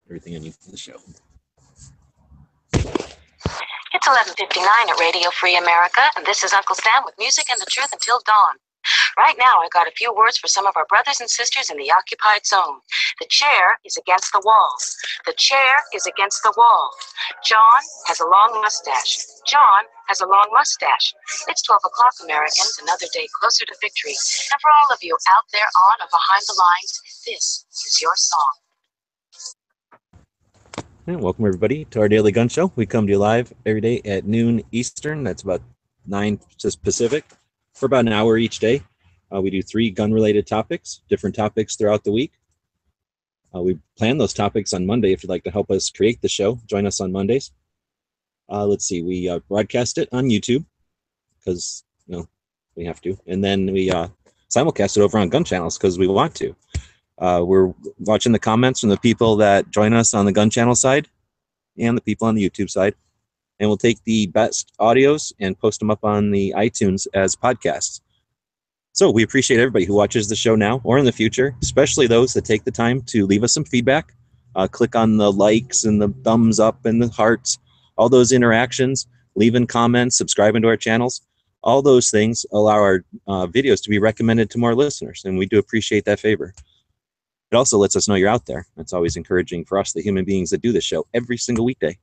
everything I need for the show. It's 11:59 at Radio Free America, and this is Uncle Sam with music and the truth until dawn. Right now, I got a few words for some of our brothers and sisters in the occupied zone. The chair is against the wall. The chair is against the wall. John has a long mustache. John has a long mustache. It's 12 o'clock, Americans, another day closer to victory. And for all of you out there on or behind the lines, this is your song. And welcome everybody to our daily gun show. We come to you live every day at noon Eastern. That's about 9 Pacific for about an hour each day. We do 3 gun-related topics, different topics throughout the week. We plan those topics on Monday. If you'd like to help us create the show, join us on Mondays. Let's see, we broadcast it on YouTube because we have to, and then we simulcast it over on gun channels because we want to. We're watching the comments from the people that join us on the gun channel side and the people on the YouTube side, and we'll take the best audios and post them up on the iTunes as podcasts. So we appreciate everybody who watches the show now or in the future, especially those that take the time to leave us some feedback. Click on the likes and the thumbs up and the hearts, all those interactions, leaving comments, subscribing to our channels. All those things allow our videos to be recommended to more listeners, and we do appreciate that favor. It also lets us know you're out there. It's always encouraging for us, the human beings that do this show every single weekday.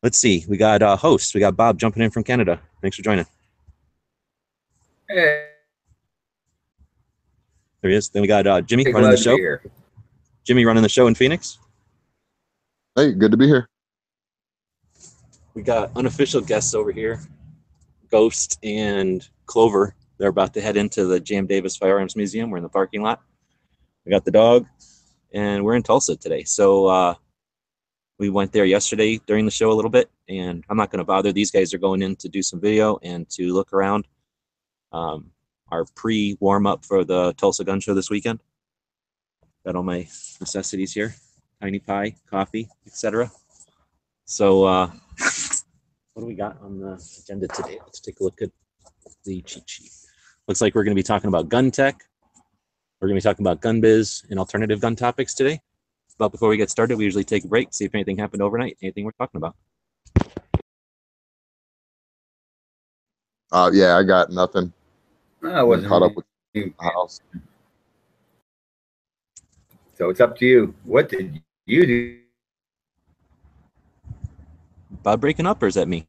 Let's see. We got hosts. We got Bob jumping in from Canada. Thanks for joining. Hey. There he is. Then we got Jimmy running the show. Jimmy running the show in Phoenix. Hey, good to be here. We got unofficial guests over here, Gh0st and Clover. They're about to head into the J.M. Davis Firearms Museum. We're in the parking lot. We got the dog, and we're in Tulsa today. So we went there yesterday during the show a little bit, and I'm not going to bother. These guys are going in to do some video and to look around. Our pre-warm-up for the Tulsa Gun Show this weekend. Got all my necessities here. Tiny pie, coffee, etc. So what do we got on the agenda today? Let's take a look at the cheat sheet. Looks like we're going to be talking about gun tech. We're going to be talking about gun biz and alternative gun topics today. But before we get started, we usually take a break, see if anything happened overnight, anything we're talking about. Yeah, I got nothing. I wasn't caught up with you. the house. So it's up to you. What did you do? Bob breaking up, or is that me?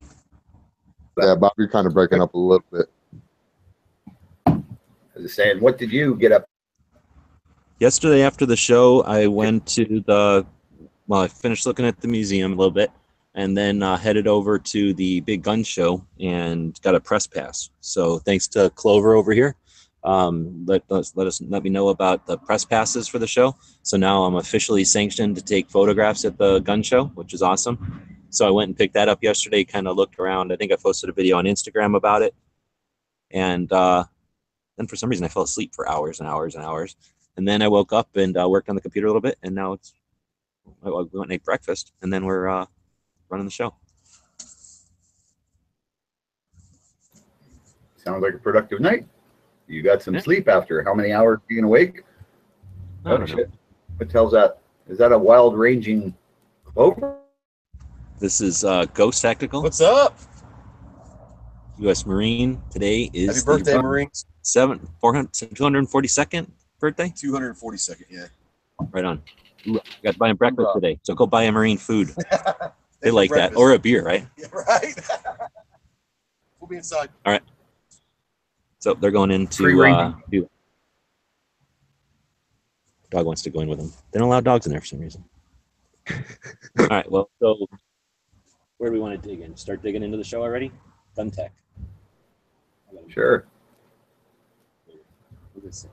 Yeah, Bob, you're kind of breaking up a little bit. I was saying, what did you get up? Yesterday after the show, I went to I finished looking at the museum a little bit, and then headed over to the big gun show and got a press pass. So thanks to Clover over here, let me know about the press passes for the show. So now I'm officially sanctioned to take photographs at the gun show, which is awesome. So I went and picked that up yesterday, kind of looked around. I think I posted a video on Instagram about it. And then for some reason I fell asleep for hours and hours and hours. And then I woke up and worked on the computer a little bit, and now we went and ate breakfast, and then we're running the show. Sounds like a productive night. You got some sleep after how many hours being awake? I don't know. What tells that? Is that a wild ranging Clover? This is Gh0st Tactical. What's up? U.S. Marine. Today is Happy birthday, Marines. 242nd birthday? 242nd, yeah. Right on. Ooh, got to buy him breakfast today, so go buy a Marine food. They like breakfast. that. Or a beer, right? Yeah, right. We'll be inside. All right. So they're going into dog wants to go in with them. They don't allow dogs in there for some reason. All right, well, so where do we want to dig in? Start digging into the show already? Gun tech. Sure. What does it say?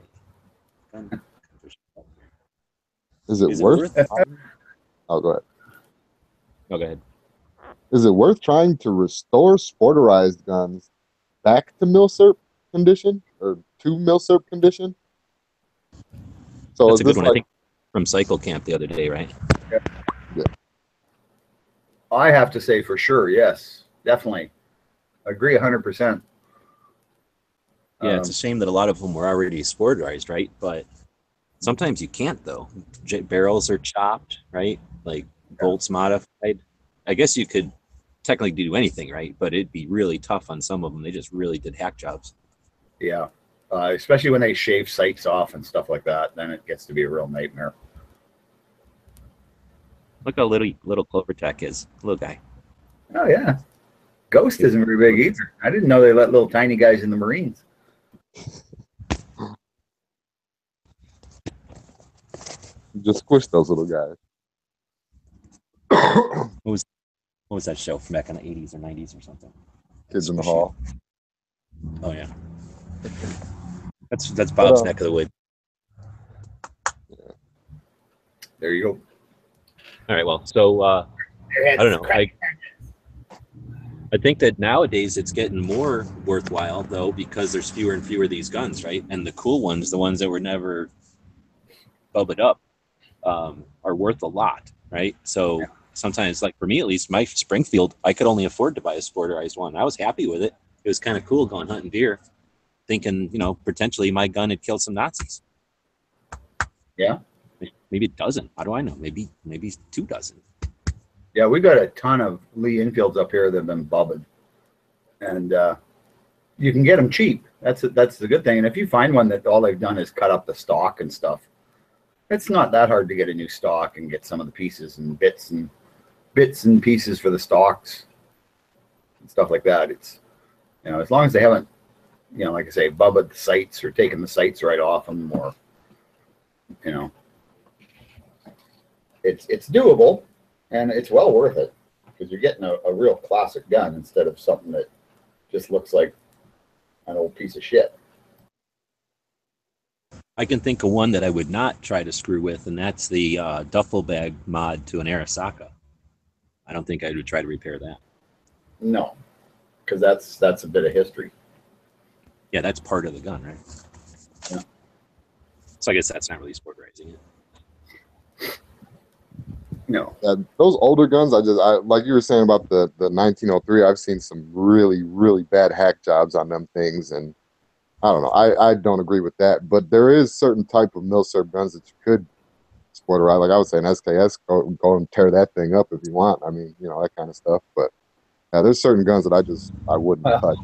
Is it worth? Oh, go ahead. Oh, go ahead. Is it worth trying to restore sporterized guns back to milsurp condition or to milsurp condition? So that's a good one. I think from Cycle Camp the other day, right? Yeah. I have to say for sure, yes, definitely. Agree 100%. Yeah, it's a shame that a lot of them were already sporterized, right? But Sometimes you can't though. Barrels are chopped, right? Like bolts modified. I guess you could technically do anything, right? But it'd be really tough on some of them. They just really did hack jobs. Yeah. Especially when they shave sights off and stuff like that, then it gets to be a real nightmare. Look how little Clover Tech is. Little guy. Oh yeah. Gh0st isn't very big either. I didn't know they let little tiny guys in the Marines. Just squish those little guys. What was that show from back in the 80s or 90s or something? Kids in the Hall. Oh yeah. That's Bob's neck of the woods. There you go. All right, well, so I don't know. I think that nowadays it's getting more worthwhile though, because there's fewer and fewer of these guns, right? And the cool ones, the ones that were never bubbed up, are worth a lot, right? So sometimes, like for me at least, my Springfield, I could only afford to buy a sporterized one. I was happy with it. It was kind of cool going hunting deer, thinking, potentially my gun had killed some Nazis. Yeah. Maybe it doesn't. How do I know? Maybe 2 dozen. Yeah, we got a ton of Lee Infields up here that have been bubbed, and you can get them cheap. That's the good thing. And if you find one that all they've done is cut up the stock and stuff, it's not that hard to get a new stock and get some of the pieces and bits and pieces for the stocks and stuff like that. It's as long as they haven't like I say bubbed the sights or taken the sights right off them, or it's doable. And it's well worth it because you're getting a real classic gun instead of something that just looks like an old piece of shit. I can think of one that I would not try to screw with, and that's the duffel bag mod to an Arasaka. I don't think I would try to repair that. No, because that's a bit of history. Yeah, that's part of the gun, right? Yeah. So I guess that's not really sporterizing it. No. Those older guns, I like you were saying about the 1903. I've seen some really, really bad hack jobs on them things, and I don't know. I don't agree with that. But there is certain type of milsurp guns that you could sporterize. Like I would say, an SKS, go and tear that thing up if you want. I mean, that kind of stuff. But yeah, there's certain guns that I wouldn't touch.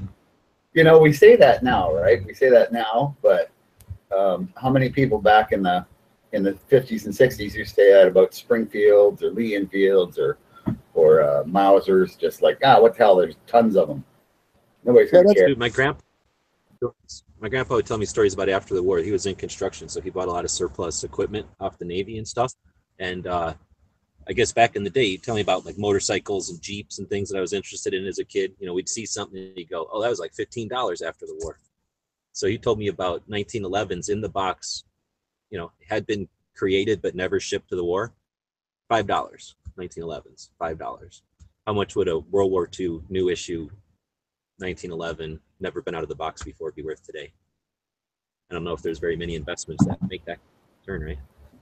We say that now, right? We say that now, but how many people back in the 50s and 60s used to say that about Springfields or Lee Infields or Mausers, just like, what the hell, there's tons of them. Nobody's gonna care. Dude, my grandpa would tell me stories about after the war. He was in construction, so he bought a lot of surplus equipment off the Navy and stuff. And I guess back in the day, he'd tell me about like motorcycles and Jeeps and things that I was interested in as a kid. We'd see something and he'd go, oh, that was like $15 after the war. So he told me about 1911s in the box, had been created but never shipped to the war. $5. 1911s, $5. How much would a World War II new issue 1911, never been out of the box before, be worth today? I don't know if there's very many investments that make that turn, right?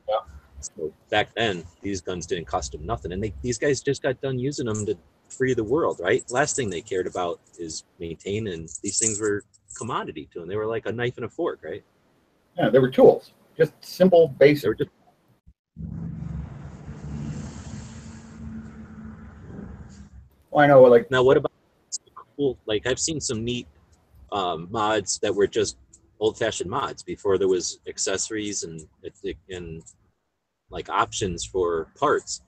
Yeah. So back then, these guns didn't cost them nothing, and these guys just got done using them to free the world, right? Last thing they cared about is maintain, and these things were commodity to them. They were like a knife and a fork, right? Yeah, they were tools. Just simple, basic. They were just. Well, I know, like Now, what about cool? Like, I've seen some neat mods that were just old-fashioned mods before there was accessories and like options for parts.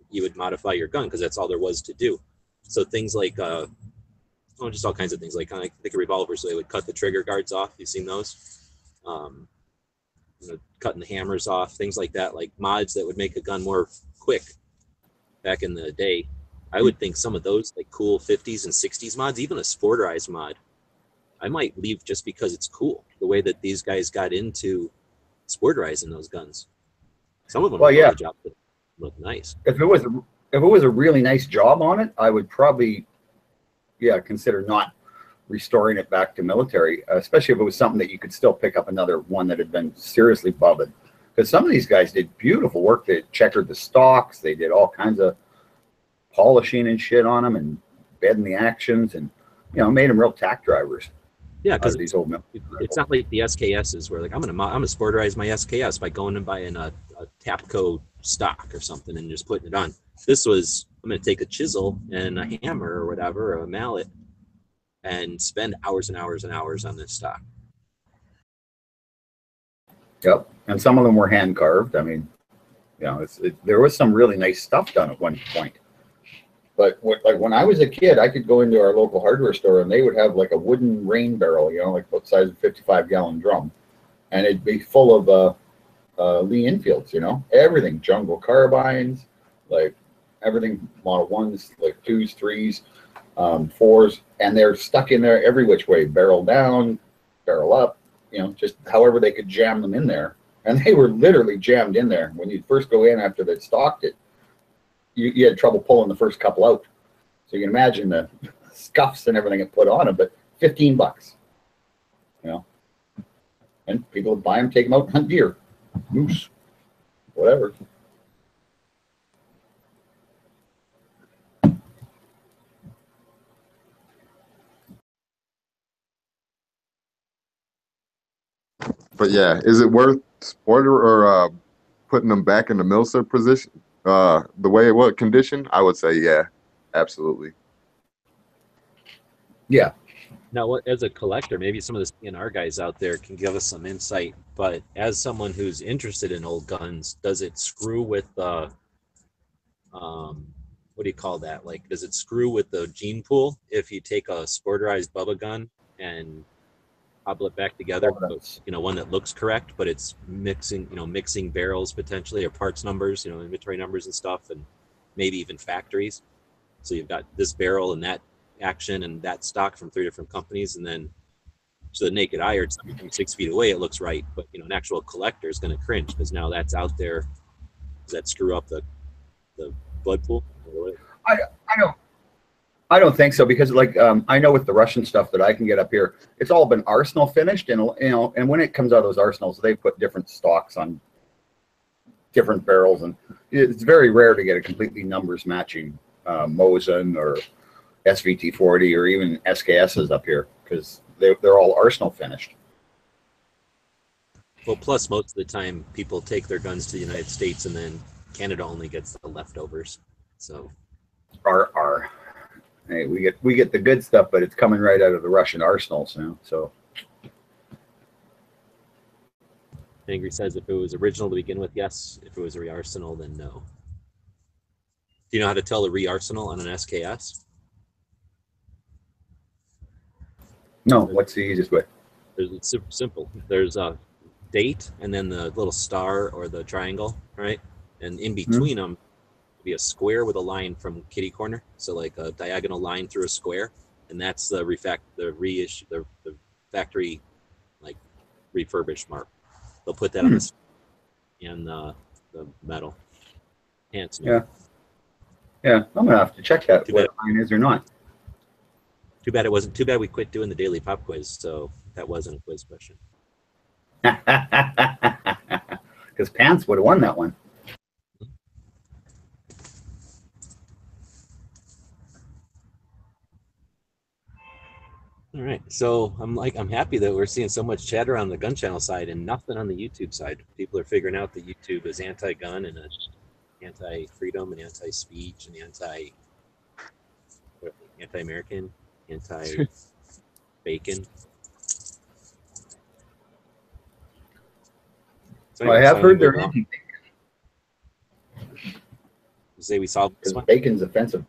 You would modify your gun because that's all there was to do. So things like just all kinds of things. Like I think of revolvers, so they would cut the trigger guards off. You've seen those? Cutting the hammers off, things like that, like mods that would make a gun more quick back in the day. I would think some of those, like cool 50s and 60s mods, even a sporterized mod, I might leave just because it's cool. The way that these guys got into sporterizing those guns. Some of them look nice. If it was a really nice job on it, I would probably consider not restoring it back to military, especially if it was something that you could still pick up another one that had been seriously bubbed. Because some of these guys did beautiful work. They checkered the stocks. They did all kinds of polishing and shit on them and bedding the actions and, made them real tack drivers. Yeah, because these old it's not like the SKSs where like I'm gonna sporterize my SKS by going and buying a Tapco stock or something and just putting it on. This was I'm gonna take a chisel and a hammer or whatever, or a mallet, and spend hours and hours and hours on this stock. Yep, and some of them were hand carved. I mean, you know, there was some really nice stuff done at one point. But like when I was a kid, I could go into our local hardware store and they would have like a wooden rain barrel, you know, like about the size of a 55-gallon drum, and it'd be full of Lee Enfields, you know, everything, jungle carbines, like everything, Model 1s, like 2s, 3s, 4s, and they're stuck in there every which way, barrel down, barrel up, you know, just however they could jam them in there. And they were literally jammed in there. When you'd first go in after they'd stocked it, you had trouble pulling the first couple out. So you can imagine the scuffs and everything it put on them, but $15, you know. And people would buy them, take them out and hunt deer, moose, whatever. But yeah, is it worth spoiler or putting them back in the Milser position, the way it was condition? I would say, yeah, absolutely. Yeah. Now, as a collector, maybe some of the CNR guys out there can give us some insight. But as someone who's interested in old guns, does it screw with the what do you call that? Like, does it screw with the gene pool if you take a sporterized Bubba gun and cobble it back together? You know, one that looks correct, but it's mixing, you know, mixing barrels potentially, or parts numbers, you know, inventory numbers and stuff, and maybe even factories. So you've got this barrel and that action and that stock from 3 different companies, and then so the naked eye, or from 6 feet away, it looks right, but you know, an actual collector is going to cringe because now that's out there. Does that screw up the blood pool? I don't think so, because like I know with the Russian stuff that I can get up here, it's all been arsenal finished, and you know, and when it comes out of those arsenals, they put different stocks on different barrels, and it's very rare to get a completely numbers matching Mosin or SVT40 or even SKSs up here, because they're all arsenal finished. Well, plus most of the time people take their guns to the United States and then Canada only gets the leftovers. So hey, we get the good stuff, but it's coming right out of the Russian arsenals now. So Angry says if it was original to begin with, yes. If it was a re-arsenal, then no. Do you know how to tell the re-arsenal on an SKS? No, what's the easiest way? It's super simple. There's a date and then the little star or the triangle, right? And in between them be a square with a line from kitty corner, so like a diagonal line through a square, and that's the factory like refurbished mark. They'll put that on the metal pants. Yeah, I'm gonna have to check that what line is or not. Too bad we quit doing the daily pop quiz, so that wasn't a quiz question. Because Pants would have won that one. All right, so I'm happy that we're seeing so much chatter on the gun channel side and nothing on the YouTube side. People are figuring out that YouTube is anti-gun and anti-freedom and anti-speech and anti-American, anti-bacon. So I have heard they're anti-bacon. Say we solved this one. Bacon's offensive.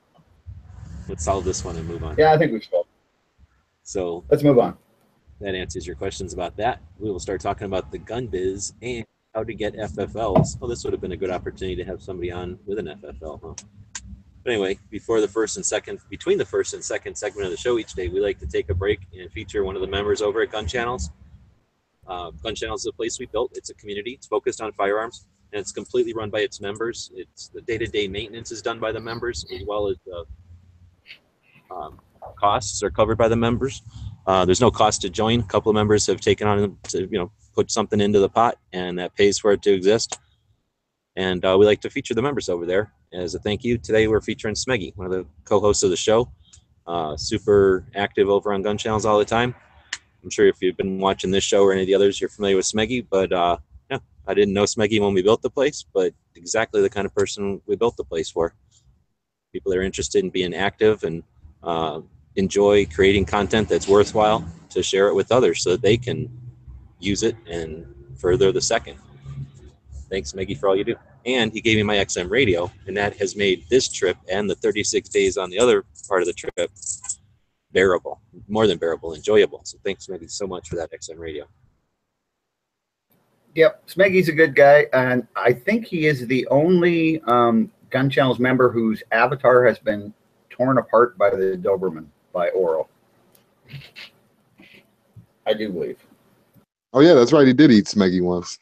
Let's solve this one and move on. Yeah, I think we've solved. So let's move on. That answers your questions about that. We will start talking about the gun biz and how to get FFLs. Oh, this would have been a good opportunity to have somebody on with an FFL, huh? But anyway, between the first and second segment of the show each day, we like to take a break and feature one of the members over at Gun Channels. Gun Channels is a place we built. It's a community. It's focused on firearms, and it's completely run by its members. It's the day-to-day maintenance is done by the members, as well as the costs are covered by the members. There's no cost to join. A couple of members have taken on to put something into the pot, and that pays for it to exist. And we like to feature the members over there as a thank you. Today we're featuring Smeggy, one of the co-hosts of the show. Super active over on Gun Channels all the time. I'm sure if you've been watching this show or any of the others, you're familiar with Smeggy, but yeah, I didn't know Smeggy when we built the place, but exactly the kind of person we built the place for. People that are interested in being active and enjoy creating content that's worthwhile to share it with others so that they can use it and further the second. Thanks, Smeggy, for all you do. And he gave me my XM radio, and that has made this trip and the 36 days on the other part of the trip bearable, more than bearable, enjoyable. So thanks, Smeggy, so much for that XM radio. Yep, Smeggy's a good guy, and I think he is the only Gun Channel's member whose avatar has been torn apart by the Doberman, by Oro. I do believe. Oh yeah, that's right. He did eat Smeggy once.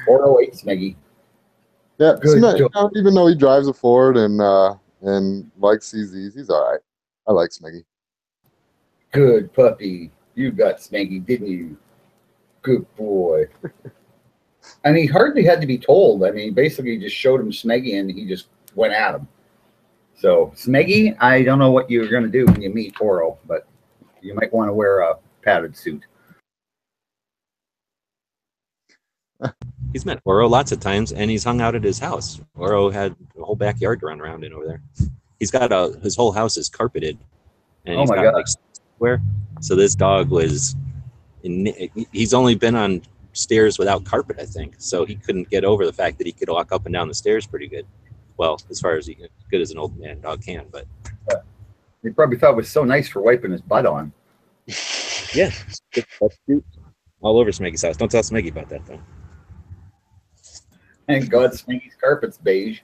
Oro ate Smeggy. Yeah, Good Smeggy, even though he drives a Ford and likes CZs, he's all right. I like Smeggy. Good puppy. You got Smeggy, didn't you? Good boy. And he hardly had to be told. I mean, basically just showed him Smeggy and he just went at him. So Smeggy, I don't know what you're going to do when you meet Oro, but you might want to wear a padded suit. He's met Oro lots of times, and he's hung out at his house. Oro had a whole backyard to run around in over there. He's got his whole house is carpeted, and he's got like square. So this dog was, he's only been on stairs without carpet, I think. So he couldn't get over the fact that he could walk up and down the stairs pretty good. Well, as far as good as an old man dog can, but he probably thought it was so nice for wiping his butt on. Yeah, that's cute. All over Smeggy's house. Don't tell Smeggy about that though. Thank God Smeggy's carpet's beige.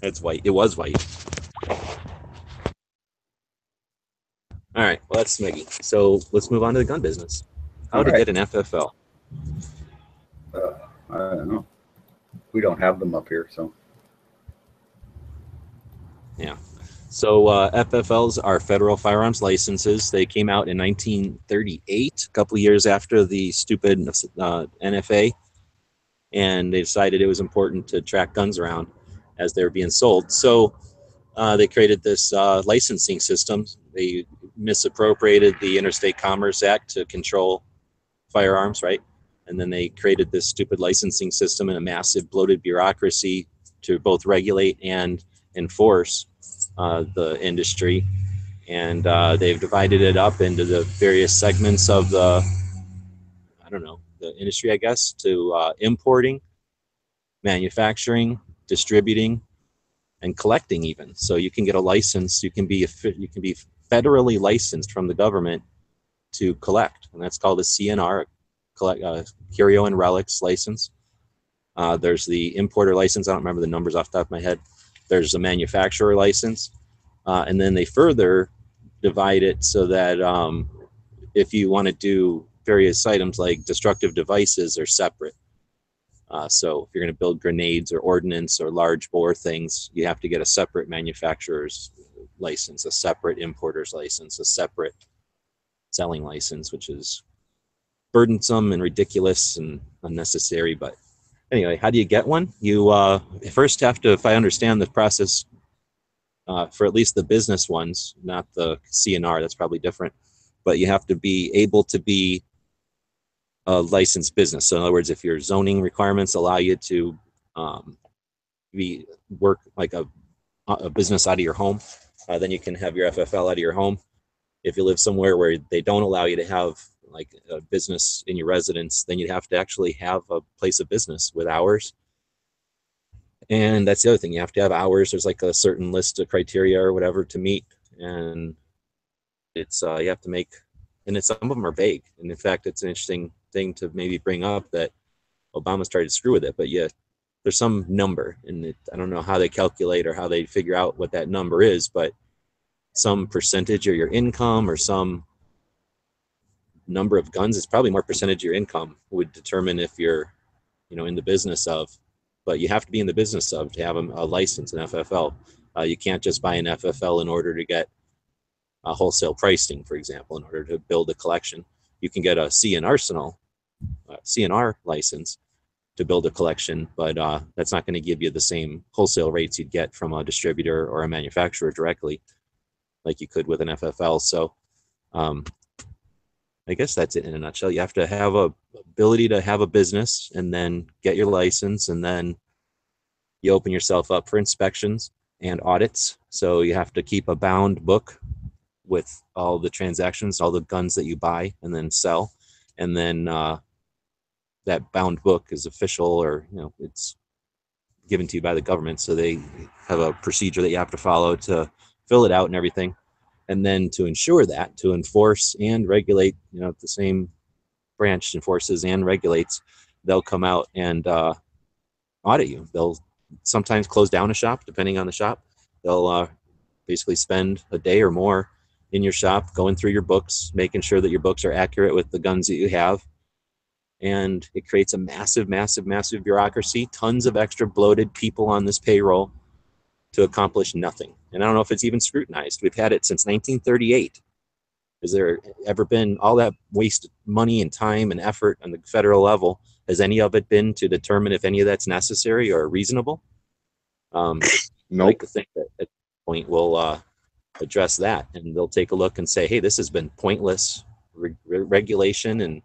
It's white. It was white. All right. Well, that's Smeggy. So let's move on to the gun business. How to get an FFL? I don't know. We don't have them up here, so. Yeah. So FFLs are federal firearms licenses. They came out in 1938, a couple of years after the stupid NFA, and they decided it was important to track guns around as they were being sold. So they created this licensing system. They misappropriated the Interstate Commerce Act to control firearms, right? And then they created this stupid licensing system and a massive bloated bureaucracy to both regulate and enforce the industry. And they've divided it up into the various segments of the, I don't know, the industry, I guess, to importing, manufacturing, distributing, and collecting even. So you can get a license, you can be federally licensed from the government to collect, and that's called a CNR, Curio and Relics license. There's the importer license. I don't remember the numbers off the top of my head. There's a manufacturer license, and then they further divide it so that if you want to do various items like destructive devices are separate. So if you're going to build grenades or ordnance or large bore things, you have to get a separate manufacturer's license, a separate importer's license, a separate selling license, which is burdensome and ridiculous and unnecessary. But anyway, how do you get one? You first have to, if I understand the process for at least the business ones, not the CNR, that's probably different, but you have to be able to be a licensed business. So in other words, if your zoning requirements allow you to work like a business out of your home, then you can have your FFL out of your home. If you live somewhere where they don't allow you to have like a business in your residence, then you'd have to actually have a place of business with hours. And that's the other thing, you have to have hours. There's like a certain list of criteria or whatever to meet, and it's you have to make, and some of them are vague. And in fact, it's an interesting thing to maybe bring up that Obama's tried to screw with it, but yeah, there's some number, and I don't know how they calculate or how they figure out what that number is, but some percentage of your income or some number of guns, it's probably more percentage of your income would determine if you're, in the business of, but you have to be in the business of to have a license, an FFL. You can't just buy an FFL in order to get a wholesale pricing, for example, in order to build a collection. You can get a CNR license to build a collection, but that's not going to give you the same wholesale rates you'd get from a distributor or a manufacturer directly. like you could with an FFL. So I guess that's it in a nutshell. You have to have a ability to have a business and then get your license, and then you open yourself up for inspections and audits. So you have to keep a bound book with all the transactions, all the guns that you buy and then sell. And then that bound book is official, or, you know, it's given to you by the government. So they have a procedure that you have to follow to fill it out and everything. And then to ensure that, to enforce and regulate, you know, the same branch enforces and regulates, they'll come out and audit you. They'll sometimes close down a shop, depending on the shop. They'll basically spend a day or more in your shop going through your books, making sure that your books are accurate with the guns that you have. And it creates a massive, massive, massive bureaucracy, tons of extra bloated people on this payroll to accomplish nothing. And I don't know if it's even scrutinized. We've had it since 1938. Has there ever been all that wasted money and time and effort on the federal level? Has any of it been to determine if any of that's necessary or reasonable? Nope. I'd like to think that at this point we'll address that, and they'll take a look and say, hey, this has been pointless regulation and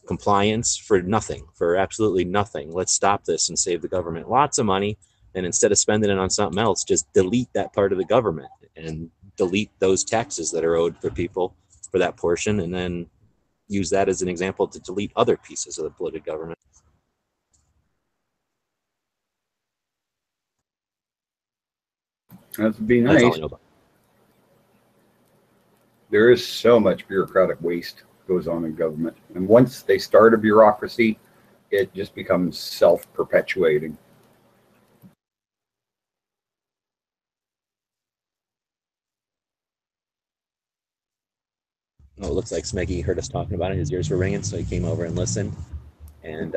compliance for nothing, for absolutely nothing. Let's stop this and save the government lots of money. And instead of spending it on something else, just delete that part of the government and delete those taxes that are owed for people for that portion, and then use that as an example to delete other pieces of the bloated government. That would be That's all nice. I know about. There is so much bureaucratic waste goes on in government. And once they start a bureaucracy, it just becomes self-perpetuating. Oh, it looks like Smeggy heard us talking about it. His ears were ringing, so he came over and listened. And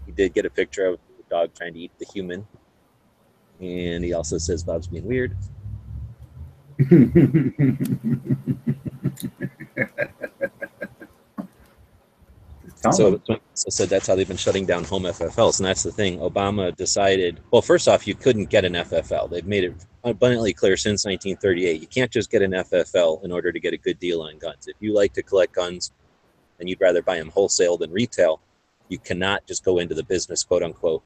he did get a picture of the dog trying to eat the human. And he also says Bob's being weird. So said that's how they've been shutting down home FFLs. And that's the thing. Obama decided, well, first off, you couldn't get an FFL. They've made it abundantly clear since 1938. You can't just get an FFL in order to get a good deal on guns. If you like to collect guns and you'd rather buy them wholesale than retail, you cannot just go into the business, quote unquote,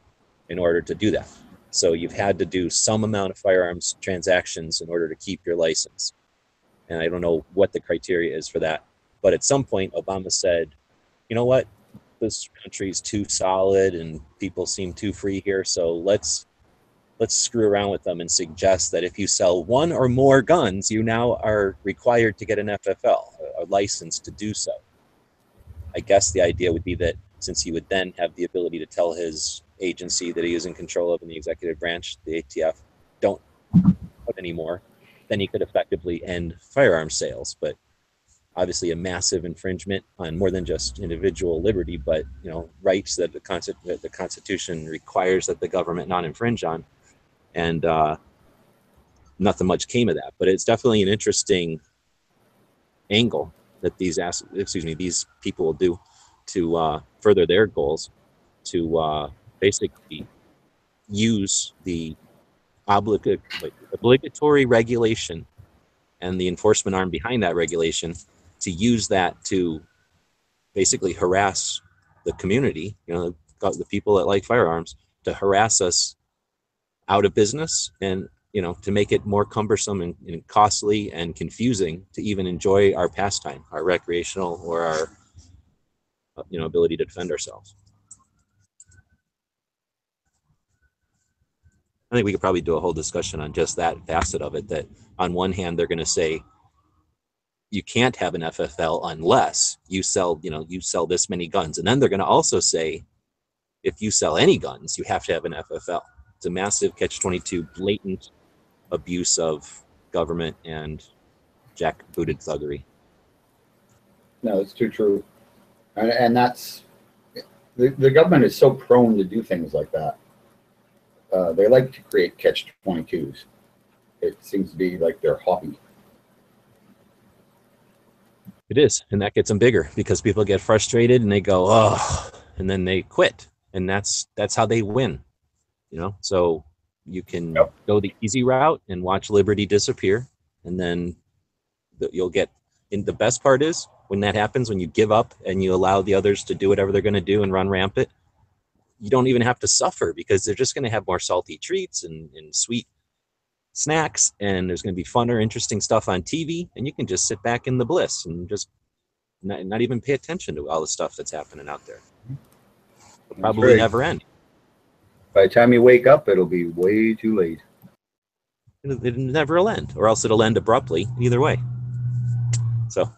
in order to do that. So you've had to do some amount of firearms transactions in order to keep your license. And I don't know what the criteria is for that. But at some point, Obama said, you know what, this country's too solid and people seem too free here, so let's screw around with them and suggest that if you sell one or more guns, you now are required to get an FFL, a license to do so. I guess the idea would be that since he would then have the ability to tell his agency that he is in control of in the executive branch, the ATF, don't put anymore, then he could effectively end firearms sales. But obviously a massive infringement on more than just individual liberty, but, you know, rights that the Constitution requires that the government not infringe on. And nothing much came of that. But it's definitely an interesting angle that these people will do to further their goals, to basically use the obligatory regulation and the enforcement arm behind that regulation to use that to basically harass the community, you know, the people that like firearms, to harass us out of business, and, you know, to make it more cumbersome and costly and confusing to even enjoy our pastime, our recreational or our, you know, ability to defend ourselves. I think we could probably do a whole discussion on just that facet of it, that on one hand, they're going to say, you can't have an FFL unless you sell this many guns. And then they're going to also say, if you sell any guns, you have to have an FFL. It's a massive catch-22, blatant abuse of government and jackbooted thuggery. No, it's too true. And that's, the government is so prone to do things like that. They like to create catch-22s. It seems to be like their hobby. It is, and that gets them bigger because people get frustrated and they go, oh, and then they quit, and that's how they win, you know. So You can Yep. go the easy route and watch Liberty disappear, and then you'll get. And the best part is when that happens, when you give up and you allow the others to do whatever they're going to do and run rampant, you don't even have to suffer because they're just going to have more salty treats and sweet snacks, and there's going to be fun or interesting stuff on TV, and you can just sit back in the bliss and just not even pay attention to all the stuff that's happening out there. It'll probably right. never end. By the time you wake up, it'll be way too late. It never will end, or else it'll end abruptly. Either way. So,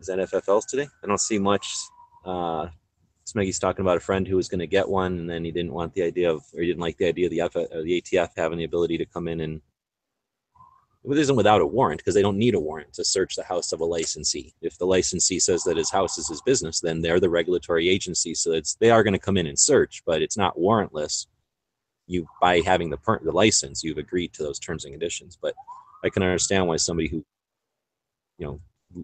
is that FFLs today? I don't see much. Smeggy's talking about a friend who was going to get one, and then he didn't want the idea of, or he didn't like the idea of the ATF having the ability to come in and. It isn't without a warrant because they don't need a warrant to search the house of a licensee. If the licensee says that his house is his business, then they're the regulatory agency. So they are going to come in and search, but it's not warrantless. You by having the license, you've agreed to those terms and conditions. But I can understand why somebody who,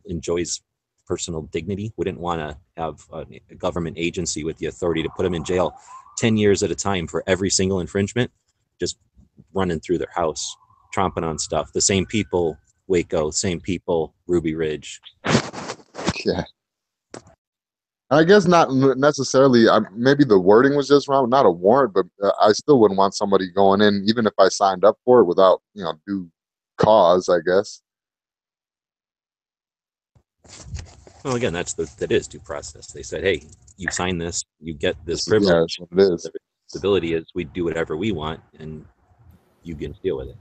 enjoys personal dignity wouldn't want to have a government agency with the authority to put them in jail 10 years at a time for every single infringement, just running through their house. Tromping on stuff. The same people, Waco, same people, Ruby Ridge. Yeah. I guess not necessarily. Maybe the wording was just wrong. Not a warrant, but I still wouldn't want somebody going in, even if I signed up for it, without due cause, I guess. Well, again, that is due process. They said, hey, you sign this, you get this privilege. Yeah, that's what it is. The responsibility is we do whatever we want, and you can deal with it.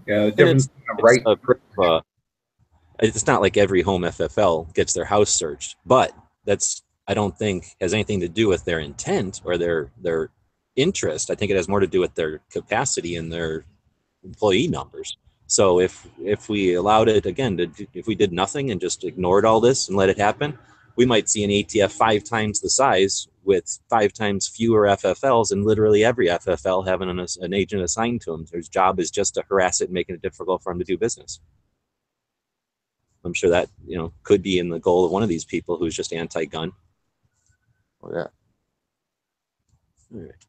Yeah, the difference it's not like every home FFL gets their house searched, but I don't think has anything to do with their intent or their interest. I think it has more to do with their capacity and their employee numbers. So if we allowed it again, if we did nothing and just ignored all this and let it happen, we might see an ATF 5 times the size with 5 times fewer FFLs, and literally every FFL having an agent assigned to them. Whose job is just to harass it and making it difficult for them to do business. I'm sure that could be in the goal of one of these people who's just anti-gun. Oh yeah. All right.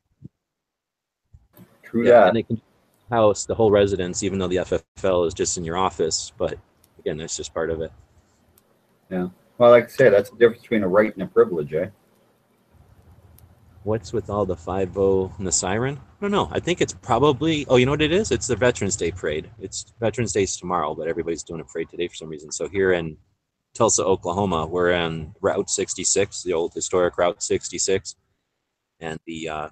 True that. And they can house the whole residence, even though the FFL is just in your office. But again, that's just part of it. Yeah. Well, like I said, that's the difference between a right and a privilege, eh? What's with all the 5-0 and the siren? I don't know. I think it's probably, you know what it is? It's the Veterans Day parade. It's Veterans Day's tomorrow, but everybody's doing a parade today for some reason. So here in Tulsa, Oklahoma, we're on Route 66, the old historic Route 66. And the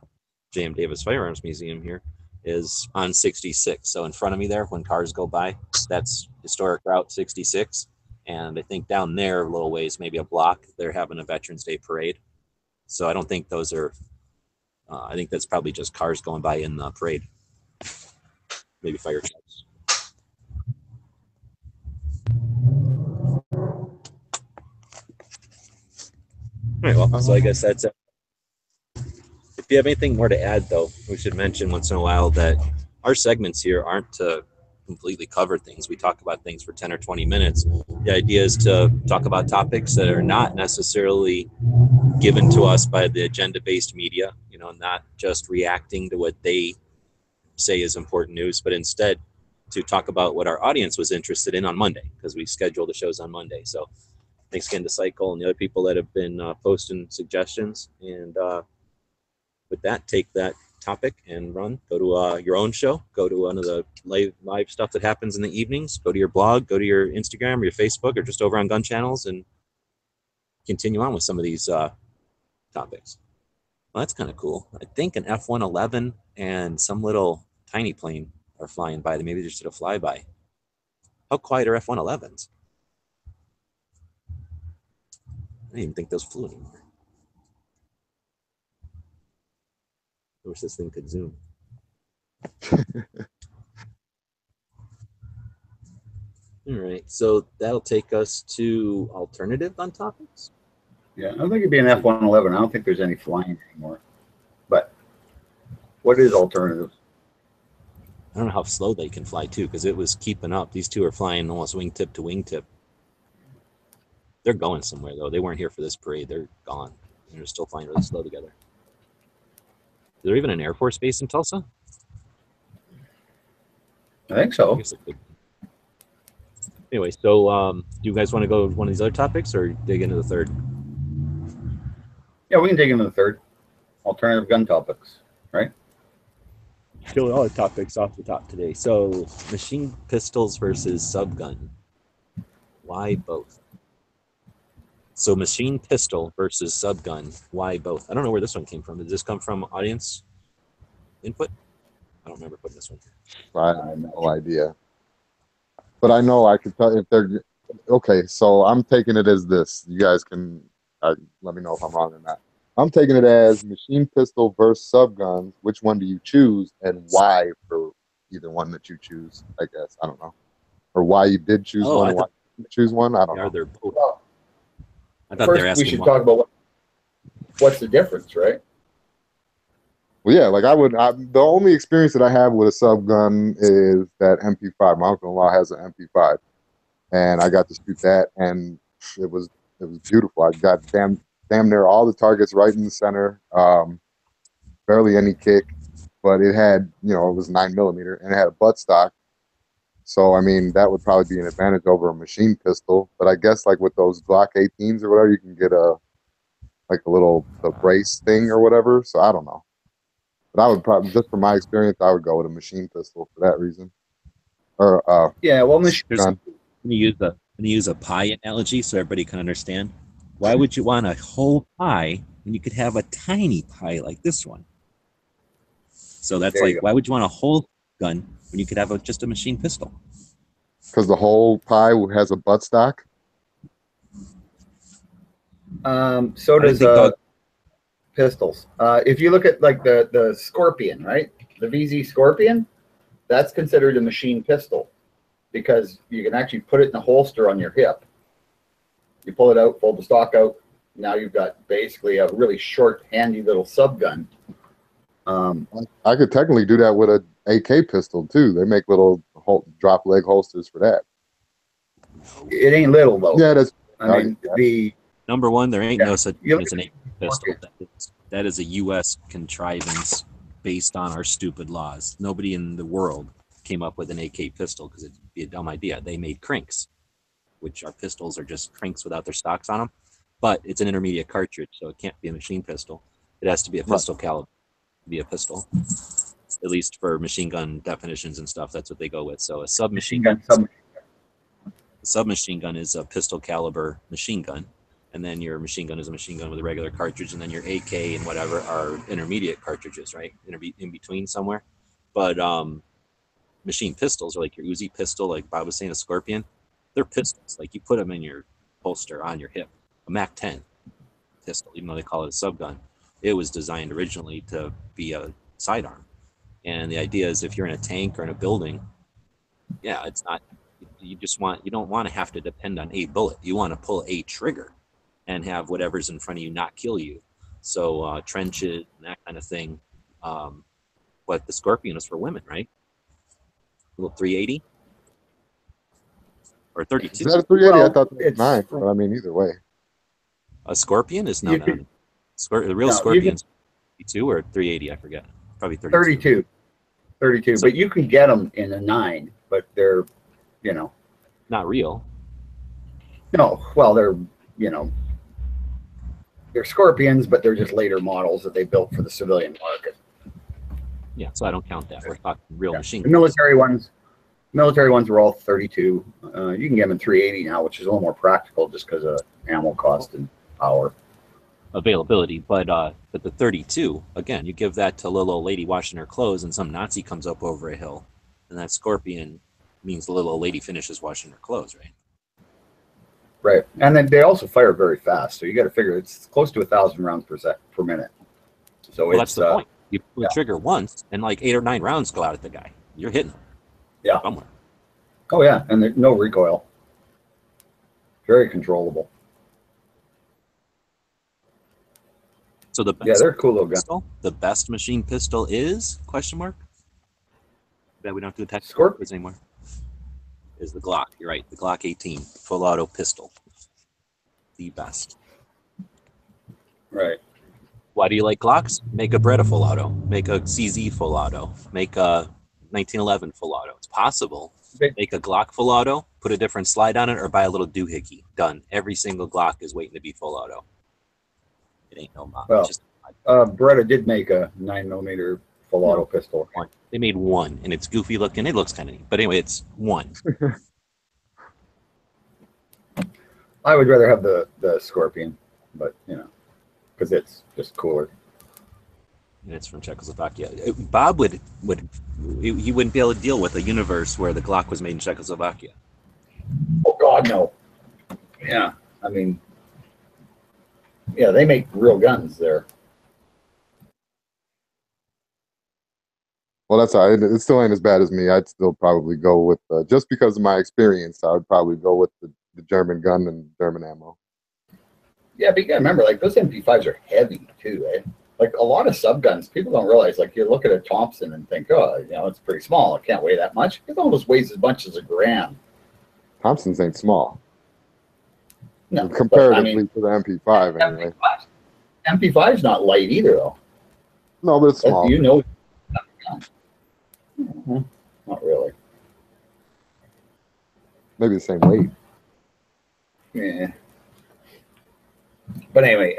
J.M. Davis Firearms Museum here is on 66. So in front of me there, when cars go by, that's historic Route 66. And I think down there, a little ways, maybe a block, they're having a Veterans Day parade. So I don't think those are, I think that's probably just cars going by in the parade. Maybe fire trucks. All right, well, so I guess that's it. If you have anything more to add, though, we should mention once in a while that our segments here aren't to completely cover things. We talk about things for 10 or 20 minutes. The idea is to talk about topics that are not necessarily given to us by the agenda-based media, not just reacting to what they say is important news, but instead to talk about what our audience was interested in on Monday, because we schedule the shows on Monday. So thanks again to Cycle and the other people that have been posting suggestions. And with that, take that topic and go to your own show, go to one of the live stuff that happens in the evenings, go to your blog, go to your Instagram or your Facebook, or just over on Gun Channels, and continue on with some of these topics. Well, that's kind of cool. I think an F-111 and some little tiny plane are flying by. They maybe just did a flyby. How quiet are F-111s? I didn't even think those flew anymore. I wish this thing could zoom. All right, so that'll take us to alternative gun topics. Yeah, I don't think it'd be an F-111. I don't think there's any flying anymore. But what is alternative? I don't know how slow they can fly too, because it was keeping up. These two are flying almost wingtip to wingtip. They're going somewhere though. They weren't here for this parade. They're gone. And they're still flying really slow together. Is there even an Air Force base in Tulsa? I think I so. guess it could. Anyway, so do you guys want to go with one of these other topics or dig into the third? Yeah, we can dig into the third. Alternative gun topics, right? Kill all the topics off the top today. So, machine pistols versus subgun. Why both? So, machine pistol versus subgun. Why both? I don't know where this one came from. Did this come from audience input? I don't remember putting this one. I have no idea. But I know I could tell if they're okay. So I'm taking it as this. You guys can let me know if I'm wrong or not. I'm taking it as machine pistol versus subguns. Which one do you choose and why for either one that you choose? I guess I don't know, or why you did choose one and why you choose one. I don't know. They're both. Well, I thought they were first, asking we should why. talk about what's the difference, right? Well, yeah, like the only experience that I have with a subgun is that MP5. My uncle-in-law has an MP5, and I got to shoot that, and it was beautiful. I got damn near all the targets right in the center. Barely any kick, but it had, it was 9mm and it had a buttstock. So I mean, that would probably be an advantage over a machine pistol. But I guess like with those Glock 18s or whatever, you can get a little brace thing or whatever. So I don't know. But I would probably, just from my experience, I would go with a machine pistol for that reason. Or Yeah, well, gun. I'm gonna use a pie analogy so everybody can understand. Why would you want a whole pie when you could have a tiny pie like this one? So that's There you like, go. why would you want a whole gun when you could have just a machine pistol? Because the whole pie has a buttstock. So does pistols. If you look at like the Scorpion, right? The VZ Scorpion, that's considered a machine pistol because you can actually put it in a holster on your hip. You pull it out, fold the stock out. Now you've got basically a really short, handy little subgun. I could technically do that with an AK pistol too. They make little drop leg holsters for that. It ain't little though. Yeah, that's. I mean, the Number one, there ain't no such You thing as an AK pistol. That is a U.S. contrivance based on our stupid laws. Nobody in the world came up with an AK pistol because it'd be a dumb idea. They made cranks, which are pistols are just cranks without their stocks on them. But it's an intermediate cartridge, so it can't be a machine pistol. It has to be a pistol caliber to be a pistol. At least for machine gun definitions and stuff, that's what they go with. So a submachine gun. A submachine gun is a pistol caliber machine gun. And then your machine gun is a machine gun with a regular cartridge, and then your AK and whatever are intermediate cartridges, right? In between somewhere. But machine pistols are like your Uzi pistol, like Bob was saying, a Scorpion. They're pistols. Like you put them in your holster on your hip. A MAC-10 pistol, even though they call it a subgun, it was designed originally to be a sidearm. And the idea is if you're in a tank or in a building, yeah, it's not. You don't want to have to depend on a bullet. You want to pull a trigger and have whatever's in front of you not kill you. So trenches and that kind of thing. But the Scorpion is for women, right? A little 380 or 32. Is that a 380? Well, I thought it was it's 9. But I mean, either way. A Scorpion is no. The real No, Scorpion's 32 or 380. I forget. Probably 32. So- But you can get them in a 9, but they're, not real. no, well, they're Scorpions, but they're just later models that they built for the civilian market. Yeah, so I don't count that. We're talking real machine The guns. military ones were all 32. You can get them in 380 now, which is a little more practical just because of ammo cost and power. Availability, but the 32, again, you give that to a little old lady washing her clothes, and some Nazi comes up over a hill, and that Scorpion means the little old lady finishes washing her clothes, right? Right, and then they also fire very fast, so you got to figure it's close to 1,000 rounds per minute. So Well, it's that's the point. You pull the trigger once, and like 8 or 9 rounds go out at the guy. You're hitting him. Yeah. Somewhere. Oh yeah, and there's no recoil. Very controllable. So the best They're cool little guns. pistol, the best machine pistol is ? That we don't do the tactical Scorpion. quiz anymore. Is the Glock? You're right. The Glock 18 full auto pistol. The best. Right. Why do you like Glocks? Make a Beretta full auto. Make a CZ full auto. Make a 1911 full auto. It's possible. Okay. Make a Glock full auto, put a different slide on it, or buy a little doohickey. Done. Every single Glock is waiting to be full auto. It ain't no mom. Well, Just Beretta did make a 9mm full auto pistol. one. They made one, and it's goofy looking. It looks kind of neat, but anyway, it's one. I would rather have the Scorpion, but you know, because it's just cooler. And it's from Czechoslovakia. Bob he wouldn't be able to deal with a universe where the Glock was made in Czechoslovakia. Oh God, no. Yeah, I mean, yeah, they make real guns there. Well, that's all right. It still ain't as bad as me. I'd still probably go with, just because of my experience, I would probably go with the German gun and German ammo. Yeah, but you gotta remember, like, those MP5s are heavy too, eh? Like, a lot of subguns, people don't realize, like, you look at a Thompson and think, oh, you know, it's pretty small. It can't weigh that much. It almost weighs as much as a gram. Thompsons ain't small. No, comparatively but, to the MP5, anyway. MP5's not light either, though. No, but it's small. You know, not really. Maybe the same weight. Yeah. But anyway,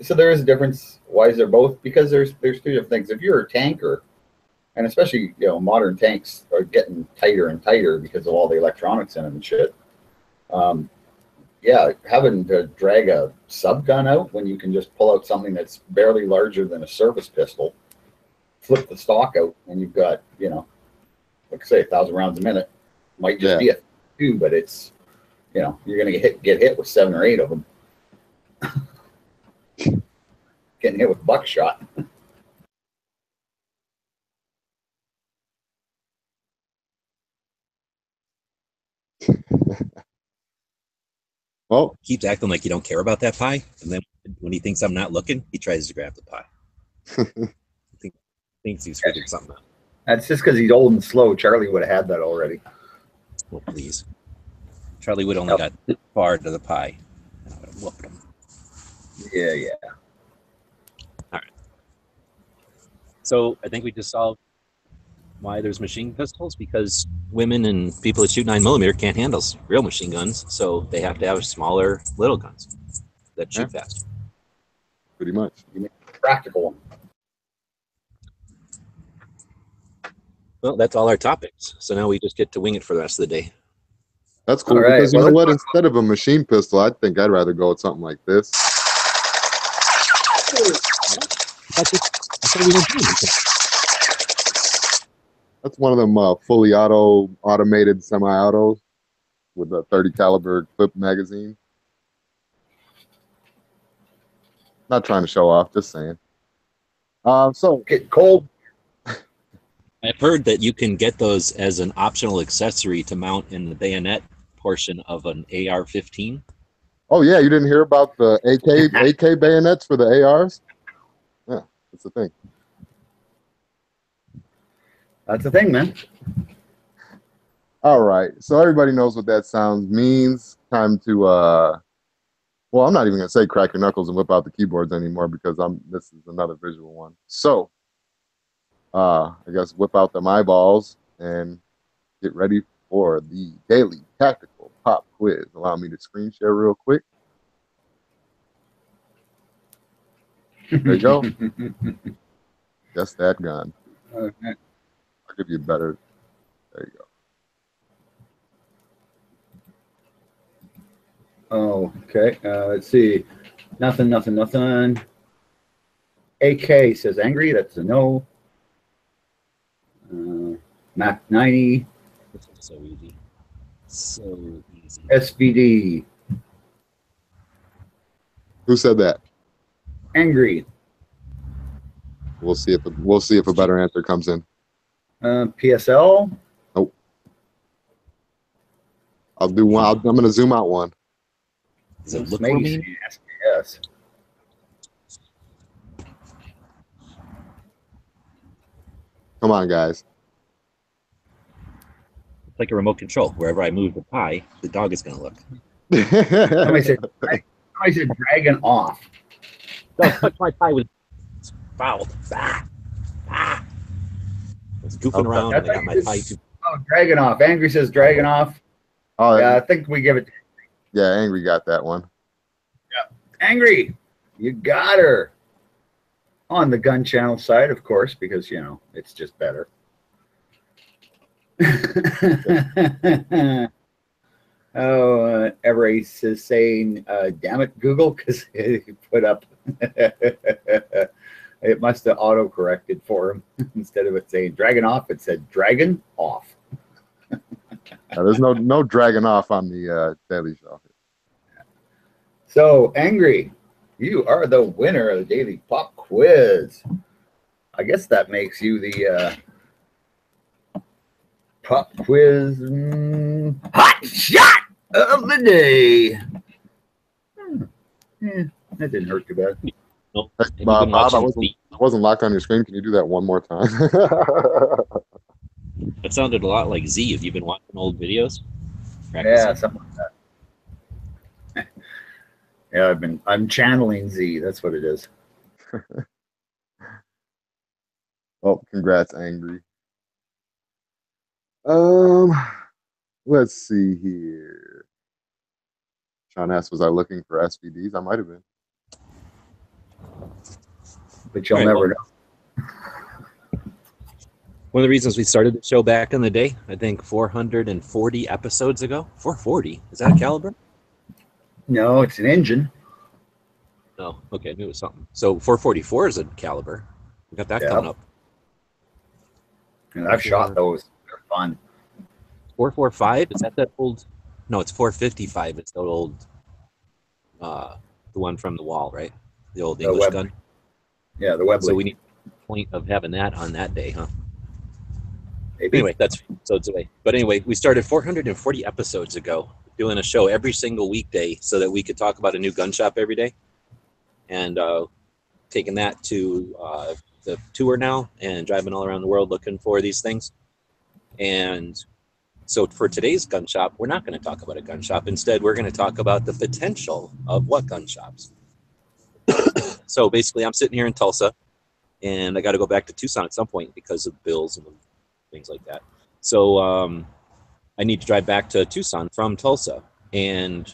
so there is a difference. Why is there both? Because there's two different things. If you're a tanker, and especially, you know, modern tanks are getting tighter and tighter because of all the electronics in them and shit. Yeah, having to drag a subgun out when you can just pull out something that's barely larger than a service pistol, flip the stock out, and you've got, you know, like I say, 1,000 rounds a minute. Might just be a few, but it's, you know, you're gonna get hit with 7 or 8 of them. Getting hit with buckshot. Well, Keeps acting like you don't care about that pie, and then when he thinks I'm not looking, he tries to grab the pie. Thinks he's figured something out. That's just because he's old and slow. Charlie would have had that already. Oh, please. Charlie would only got this far to the pie, and I would have whooped him. Yeah, yeah. All right. So I think we just solved why there's machine pistols, because women and people that shoot 9mm can't handle real machine guns, so they have to have smaller little guns that shoot fast. Pretty much. You make a practical one. Well, that's all our topics. So now we just get to wing it for the rest of the day. That's cool, right, because you well, know what? Instead of a machine pistol, I think I'd rather go with something like this. That's one of them fully automated semi-autos with a 30 caliber clip magazine. Not trying to show off, just saying. So Get cold. I've heard that you can get those as an optional accessory to mount in the bayonet portion of an AR-15. oh yeah, you didn't hear about the AK bayonets for the ARs? Yeah, that's the thing. That's the thing, man. All right, so everybody knows what that sound means. Time to well, I'm not even gonna say crack your knuckles and whip out the keyboards anymore, because this is another visual one. So I guess whip out them eyeballs and get ready for the daily tactical pop quiz. Allow me to screen share real quick. There you go. Guess that gun. Okay. I'll give you a better. There you go. Oh, okay. Let's see. Nothing. AK says angry. That's a no. Mac 90. This is so easy. So easy. SVD. Who said that? Angry. We'll see if a better answer comes in. PSL. Nope. I'll do one. I'm going to zoom out one. Does it look for me? Yes. Come on, guys. It's like a remote control. Wherever I move the pie, the dog is going to look. Somebody said dragon off. Don't touch my pie with fouled. Ah. was goofing Okay. around. And I got my Oh, Dragonoff. Angry says Dragonoff. Oh, Yeah, I think we give it. yeah, Angry got that one. Angry, you got her. On the gun channel side, of course, because, you know, it's just better. Everest is saying, damn it, Google, because he put up, it must have auto-corrected for him. Instead of it saying dragon off, it said dragon off. There's no dragging off on the Daily Show. So, Angry, you are the winner of the Daily Pop Quiz. I guess that makes you the Pop Quiz hot shot of the day. Yeah, that didn't hurt too bad. Nope. Hey, Bob, I wasn't locked on your screen. Can you do that one more time? That sounded a lot like Z. Have you been watching old videos? Yeah, something like that. Yeah, I'm channeling Z. That's what it is. Oh, congrats, Angry. Let's see here. Sean asked, was I looking for SVDs? I might have been. But you'll never know. One of the reasons we started the show back in the day, I think 440 episodes ago. 440? Is that a caliber? No, it's an engine. No. Okay, I knew it was something. So 444 is a caliber. We got that coming up. And I've shot those. They're fun. 445? Is that old? No, it's 455. It's the old, the one from the wall, right? The old English gun. Yeah, the Webley. So we need the point of having that on that day, huh? Maybe. Anyway, that's episodes away. But anyway, we started 440 episodes ago doing a show every single weekday so that we could talk about a new gun shop every day. And taking that to the tour now and driving all around the world looking for these things. And so for today's gun shop, we're not going to talk about a gun shop. Instead, we're going to talk about the potential of what gun shops. So basically, I'm sitting here in Tulsa, and I got to go back to Tucson at some point because of bills and things like that. So I need to drive back to Tucson from Tulsa. And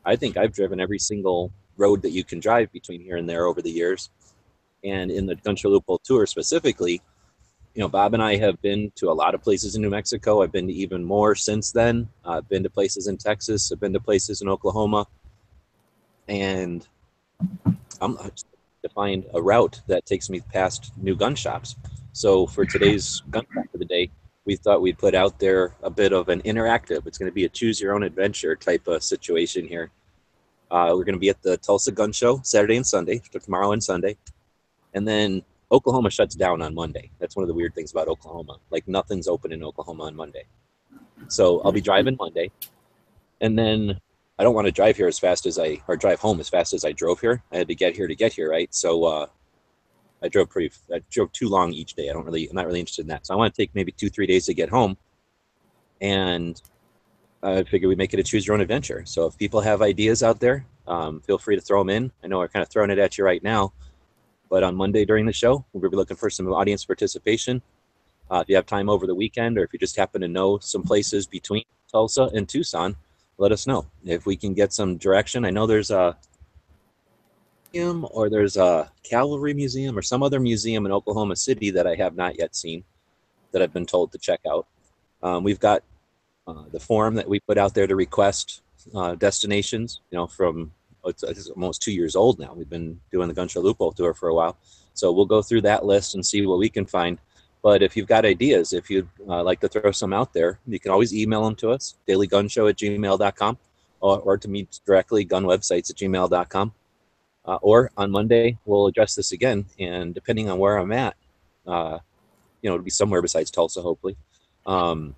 I think I've driven every single road that you can drive between here and there over the years. And in the Gun Show Loophole Tour specifically, you know, Bob and I have been to a lot of places in New Mexico. I've been to even more since then. I've been to places in Texas. I've been to places in Oklahoma. And I'm to find a route that takes me past new gun shops. So for today's gun shop for the day, we thought we'd put out there a bit of an interactive. It's going to be a choose your own adventure type of situation here. We're going to be at the Tulsa Gun Show Saturday and Sunday, tomorrow and Sunday. And then Oklahoma shuts down on Monday. That's one of the weird things about Oklahoma. Like nothing's open in Oklahoma on Monday. So I'll be driving Monday. And then I don't want to drive here as fast as drive home as fast as I drove here. I had to get here, right? So I drove too long each day. I'm not really interested in that. So I want to take maybe 2-3 days to get home. And I figure we make it a choose your own adventure. So if people have ideas out there, feel free to throw them in. I know we're kind of throwing it at you right now, but on Monday during the show, we'll be looking for some audience participation. If you have time over the weekend, or if you just happen to know some places between Tulsa and Tucson, let us know. If we can get some direction. I know there's a museum, or there's a cavalry museum or some other museum in Oklahoma City that I have not yet seen that I've been told to check out. We've got the form that we put out there to request destinations, you know, from it's almost 2 years old now. We've been doing the Gun Show Loophole Tour for a while. So we'll go through that list and see what we can find. But if you've got ideas, if you'd like to throw some out there, you can always email them to us, dailygunshow@gmail.com, or to me directly, gunwebsites@gmail.com. Or on Monday, we'll address this again. And depending on where I'm at, you know, it'll be somewhere besides Tulsa, hopefully. You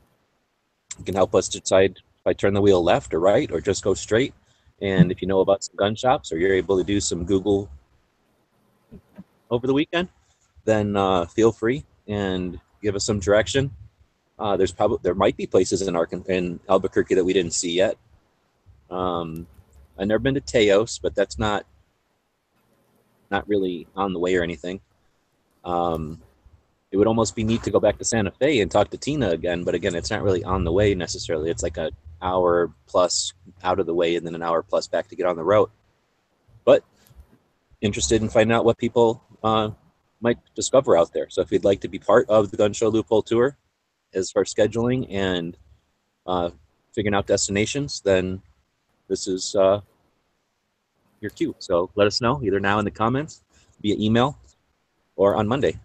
can help us decide if I turn the wheel left or right, or just go straight. And if you know about some gun shops, or you're able to do some Google over the weekend, then feel free and give us some direction. There might be places in Albuquerque that we didn't see yet. I've never been to Teos, but that's not really on the way or anything. it would almost be neat to go back to Santa Fe and talk to Tina again. But again, it's not really on the way necessarily. It's like an hour plus out of the way and then an hour plus back to get on the road. But interested in finding out what people might discover out there. So if you'd like to be part of the Gun Show Loophole Tour as far as scheduling and figuring out destinations, then this is your cue. So let us know either now in the comments, via email, or on Monday.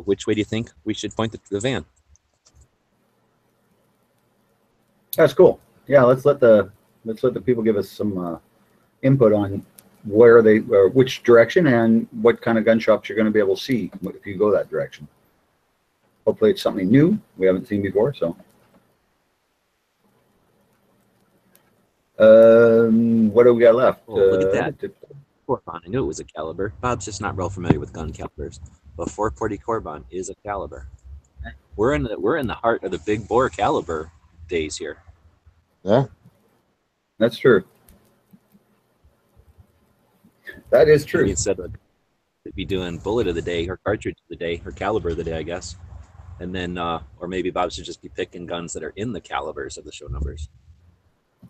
Which way do you think we should point the van? That's cool. Yeah, let's let the people give us some input on where they, or which direction, and what kind of gun shops you're going to be able to see if you go that direction. Hopefully, it's something new we haven't seen before. So, what do we got left? Oh, look at that. Corbon. I knew it was a caliber. Bob's just not real familiar with gun calibers, but 440 Corbon is a caliber. We're in the heart of the big bore caliber days here. Yeah, that's true. That is true. Maybe instead of be doing bullet of the day or cartridge of the day or caliber of the day, I guess, and then or maybe Bob should just be picking guns that are in the calibers of the show numbers. A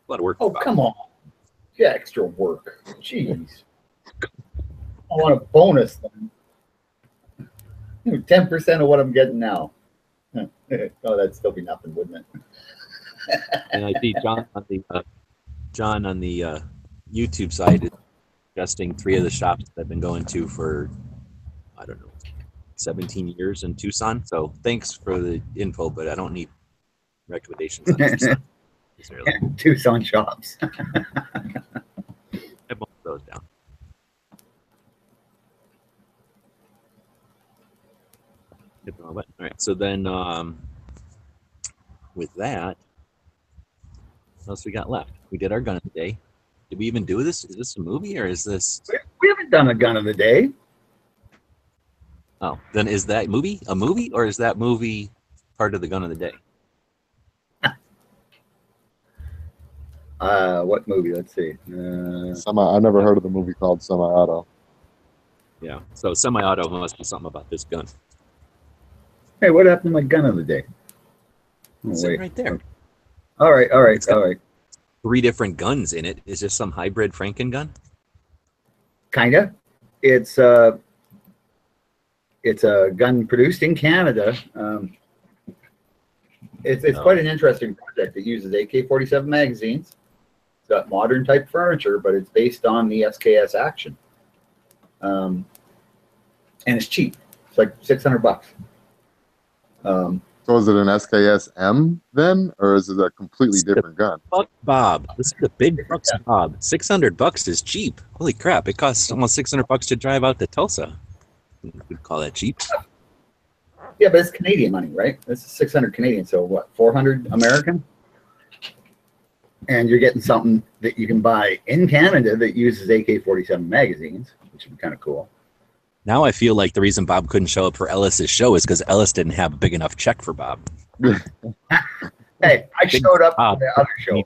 lot of work. Oh, come on. Yeah, extra work. Jeez. I want a bonus then. 10% of what I'm getting now. Oh, that'd still be nothing, wouldn't it? And I see John on the YouTube side is suggesting 3 of the shops that I've been going to for, I don't know, 17 years in Tucson. So thanks for the info, but I don't need recommendations on Tucson. Tucson shops. I both those down. All right, so then with that, what else we got left? We did our gun of the day. Did we even do this? Is this a movie or is this? We haven't done a gun of the day. Oh, then is that movie a movie, or is that movie part of the gun of the day? What movie? Let's see. I never heard of the movie called Semi-Auto. Yeah, so semi-auto must be something about this gun. Hey, what happened to my gun of the day? Oh, it's right there. All right. 3 different guns in it. Is this some hybrid Franken gun? Kinda. It's a gun produced in Canada. It's quite an interesting project. It uses AK-47 magazines. It's got modern type furniture, but it's based on the SKS Action. And it's cheap. It's like $600. So is it an SKS M then, or is it a completely different gun? Fuck Bob. This is the big bucks, Bob. $600 is cheap. Holy crap! It costs almost $600 to drive out to Tulsa. We'd call that cheap. Yeah, but it's Canadian money, right? This is 600 Canadian, so what, 400 American? And you're getting something that you can buy in Canada that uses AK-47 magazines, which would be kind of cool. Now I feel like the reason Bob couldn't show up for Ellis's show is because Ellis didn't have a big enough check for Bob. Hey, I showed up for the other show.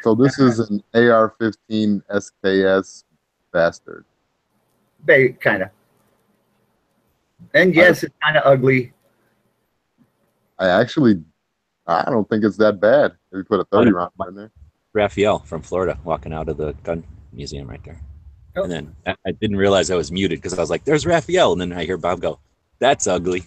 So this is an AR-15 SKS bastard. Kind of. And yes, it's kind of ugly. I don't think it's that bad. If you put a 30 round in there. Raphael from Florida walking out of the gun museum right there. Oh. And then I didn't realize I was muted because I was like, there's Raphael. And then I hear Bob go, that's ugly.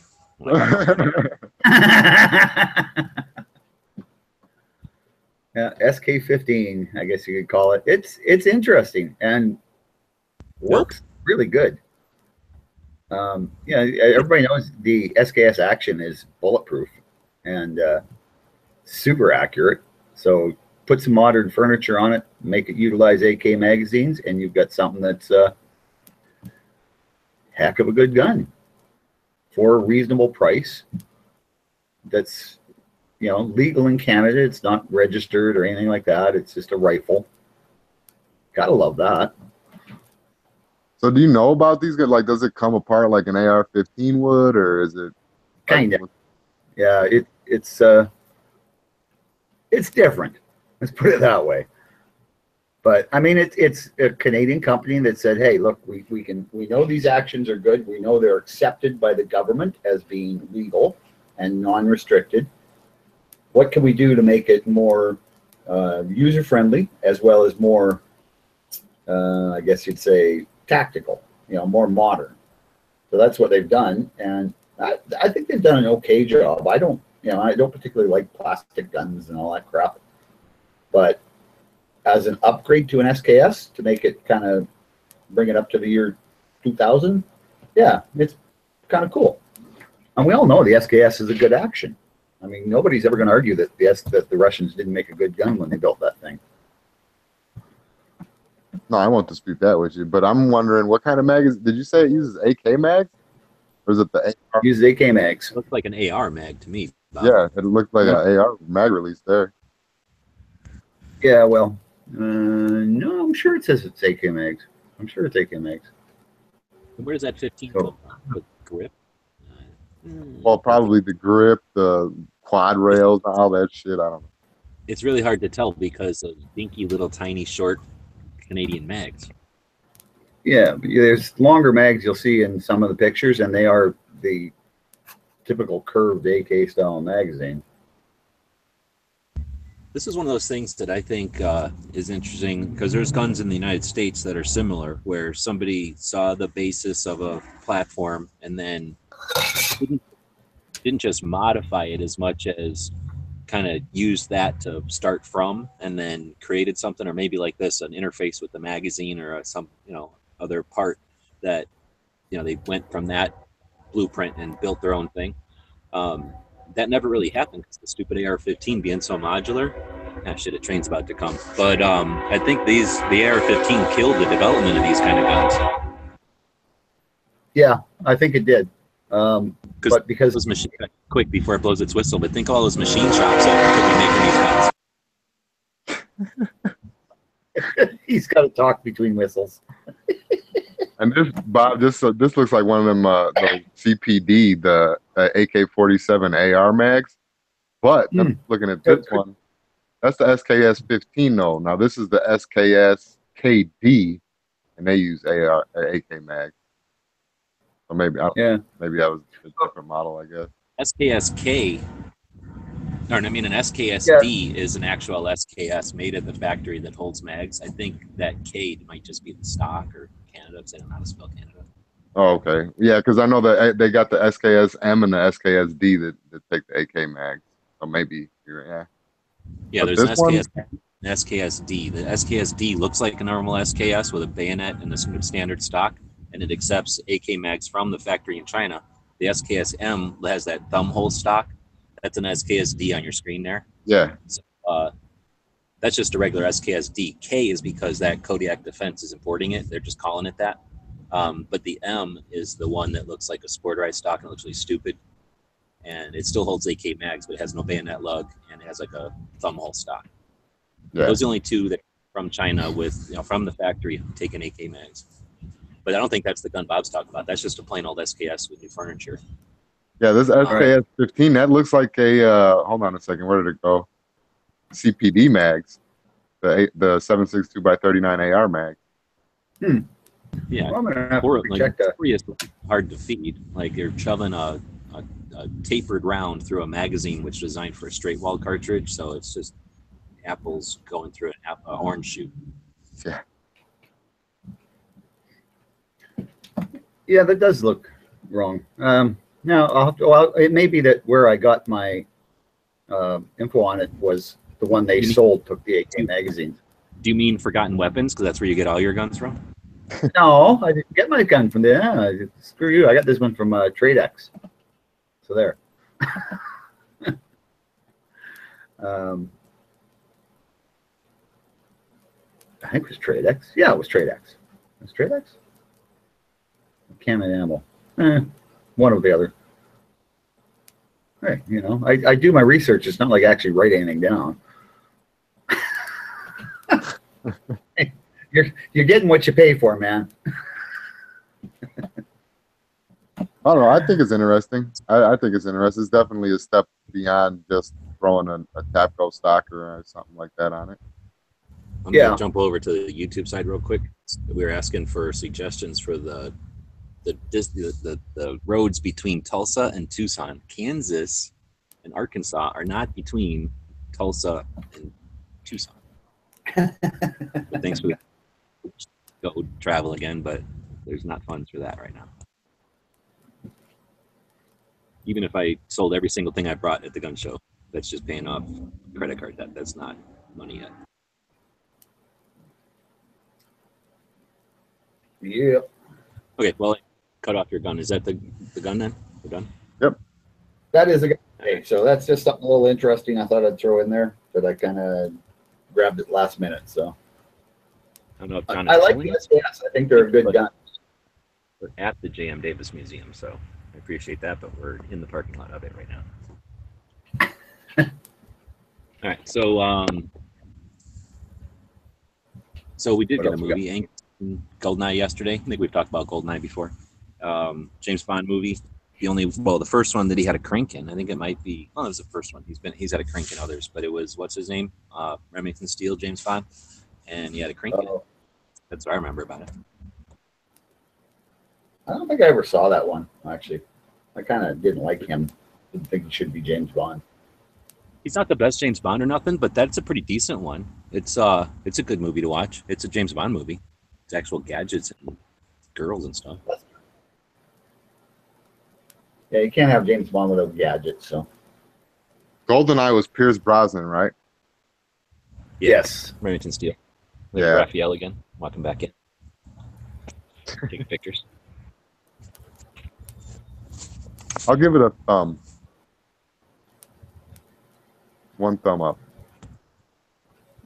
Yeah, SK-15, I guess you could call it. It's interesting and works really good. Everybody knows the SKS Action is bulletproof and super accurate. So put some modern furniture on it, make it utilize AK magazines, and you've got something that's a heck of a good gun for a reasonable price. That's legal in Canada. It's not registered or anything like that. It's just a rifle. Gotta love that. So do you know about these guys? Like, does it come apart like an AR-15 would, or is it? Kind of. Yeah, it's different. Let's put it that way. But I mean, it's a Canadian company that said, "Hey, look, we know these actions are good. We know they're accepted by the government as being legal and non-restricted. What can we do to make it more user-friendly as well as more, I guess you'd say, tactical? More modern." So that's what they've done, and I think they've done an okay job. I don't particularly like plastic guns and all that crap, but as an upgrade to an SKS to make it kind of bring it up to the year 2000, yeah, it's kind of cool. And we all know the SKS is a good action. I mean, nobody's ever going to argue that the Russians didn't make a good gun when they built that thing. No, I won't dispute that with you, but I'm wondering what kind of mag did you say it uses AK mags? Or is it the AR? Uses AK mags. It looks like an AR mag to me, Bob. Yeah, it looked like an AR mag release there. Yeah, well, no, I'm sure it says it's AK mags. I'm sure it's AK mags. Where's that 15 come from? The grip? Well, probably the grip, the quad rails, all that shit. I don't know. It's really hard to tell because of dinky little tiny short Canadian mags. Yeah, there's longer mags you'll see in some of the pictures, and they are the typical curved AK style magazine. This is one of those things that I think is interesting because there's guns in the United States that are similar, where somebody saw the basis of a platform and then didn't just modify it as much as kind of use that to start from, and then created something, or maybe like this, an interface with the magazine or some other part that they went from that blueprint and built their own thing. That never really happened because the stupid AR-15 being so modular. Ah, shit, a train's about to come. But I think the AR-15 killed the development of these kind of guns. Yeah, I think it did. But because those machine quick before it blows its whistle. But think of all those machine shops that could be making these guns. He's got to talk between whistles. And this, Bob, this looks like one of them the CPD, the AK-47 AR mags. But I'm looking at this one. That's the SKS 15 though. Now this is the SKS KD, and they use AK mags. So maybe maybe that was a different model, I guess. SKSK, or I mean an SKSD is an actual SKS made at the factory that holds mags. I think that K might just be the stock or Canada, because I don't know how to spell Canada. Oh, okay. Yeah, because I know that they got the SKSM and the SKSD that take the AK mags. So maybe yeah. Yeah, but there's an SKSD. The SKSD looks like a normal SKS with a bayonet and a standard stock, and it accepts AK mags from the factory in China. The SKSM has that thumb hole stock. That's an SKSD on your screen there. Yeah. So, that's just a regular SKSD. K is because that Kodiak Defense is importing it. They're just calling it that. But the M is the one that looks like a sporterized stock and it looks really stupid. And it still holds AK mags, but it has no bayonet lug and it has like a thumb hole stock. Yeah. Those are the only two that from China with from the factory taking AK mags. But I don't think that's the gun Bob's talking about. That's just a plain old SKS with new furniture. Yeah, this SKS 15, that looks like a hold on a second, where did it go? CPD mags, the 7.62x39 AR mag. Yeah, well, I'm gonna have to check that. It's hard to feed. Like you're shoving a tapered round through a magazine, which is designed for a straight wall cartridge. So it's just apples going through an orange shoot. Yeah. Yeah, that does look wrong. Now, it may be that where I got my info on it was the one they sold took the AK magazines. Do you mean Forgotten Weapons? Because that's where you get all your guns from? No, I didn't get my gun from there. Screw you. I got this one from TradeX. So there. I think it was TradeX. Yeah, it was TradeX. Was TradeX? Cam and Ammo. One or the other. Hey, I do my research. It's not like I actually write anything down. You're getting what you pay for, man. I don't know. I think it's interesting. I think it's interesting. It's definitely a step beyond just throwing a Tapco stock or something like that on it. I'm Yeah. gonna jump over to the YouTube side real quick. We were asking for suggestions for the roads between Tulsa and Tucson. Kansas and Arkansas are not between Tulsa and Tucson. But thanks for go travel again, but there's not funds for that right now. Even if I sold every single thing I brought at the gun show, that's just paying off credit card debt. That's not money yet. Yep. Okay, well, cut off your gun. Is that the gun then? The gun? That is a good day. So that's just something a little interesting I thought I'd throw in there, but I kind of grabbed it last minute. So I don't know if I John like the SDS. I think they're a good gun. We're at the J.M. Davis Museum, so I appreciate that, but we're in the parking lot of it right now. All right, so we did What get a else we movie, GoldenEye, yesterday. I think we've talked about GoldenEye before. James Bond movie. The first one that he had a crank in. I think it might be. Well, it was the first one. He's had a crank in others, but it was what's his name? Remington Steele, James Bond, and he had a crank in it. That's what I remember about it. I don't think I ever saw that one, actually. I kind of didn't like him. Didn't think he should be James Bond. He's not the best James Bond or nothing, but that's a pretty decent one. It's a good movie to watch. It's a James Bond movie. It's actual gadgets and girls and stuff. Yeah, you can't have James Bond without gadgets, so. GoldenEye was Pierce Brosnan, right? Yes. Remington Steele. Yeah. Raphael again. Walking back in. Taking pictures. I'll give it a thumb. One thumb up.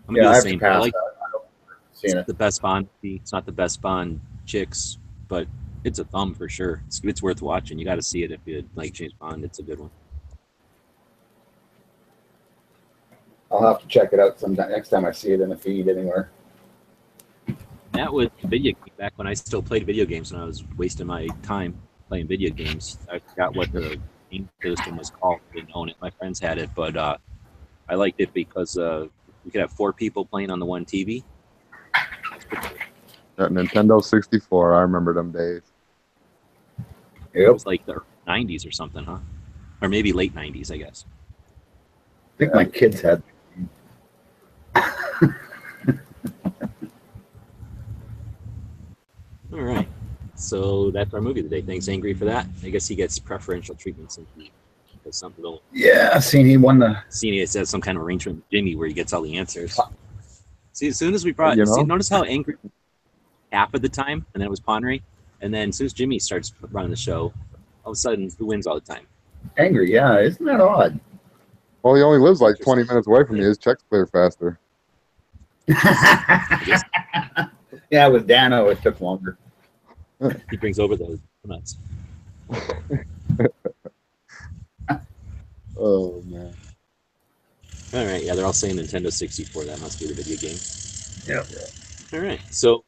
I'm gonna I do have the to same. pass I like that. I don't seen it. the best Bond movie. It's not the best Bond chicks, but it's a thumb for sure. It's worth watching. You got to see it if you like James Bond. It's a good one. I'll have to check it out sometime next time I see it in the feed anywhere. That was video back when I still played video games and I was wasting my time playing video games. I forgot what the game system was called. I didn't own it. My friends had it, but I liked it because we could have 4 people playing on the one TV. That Nintendo 64, I remember them days. It was like the 90s or something, huh? Or maybe late 90s, I guess. I think my kids had. All right. So that's our movie today. Thanks, Angry, for that. I guess he gets preferential treatment since he has something going. Yeah, I seen he won the. Seen he has some kind of arrangement with Jimmy where he gets all the answers. See, as soon as we brought, notice how Angry half of the time, and then it was Ponnery, and then as soon as Jimmy starts running the show, all of a sudden, who wins all the time? Angry, yeah. Isn't that odd? Well, he only lives like 20 minutes away from me. His checks clear faster. Yeah, with Dano, it took longer. He brings over those donuts. Oh, man. All right, yeah, they're all saying Nintendo 64. That must be the video game. Yeah. All right, so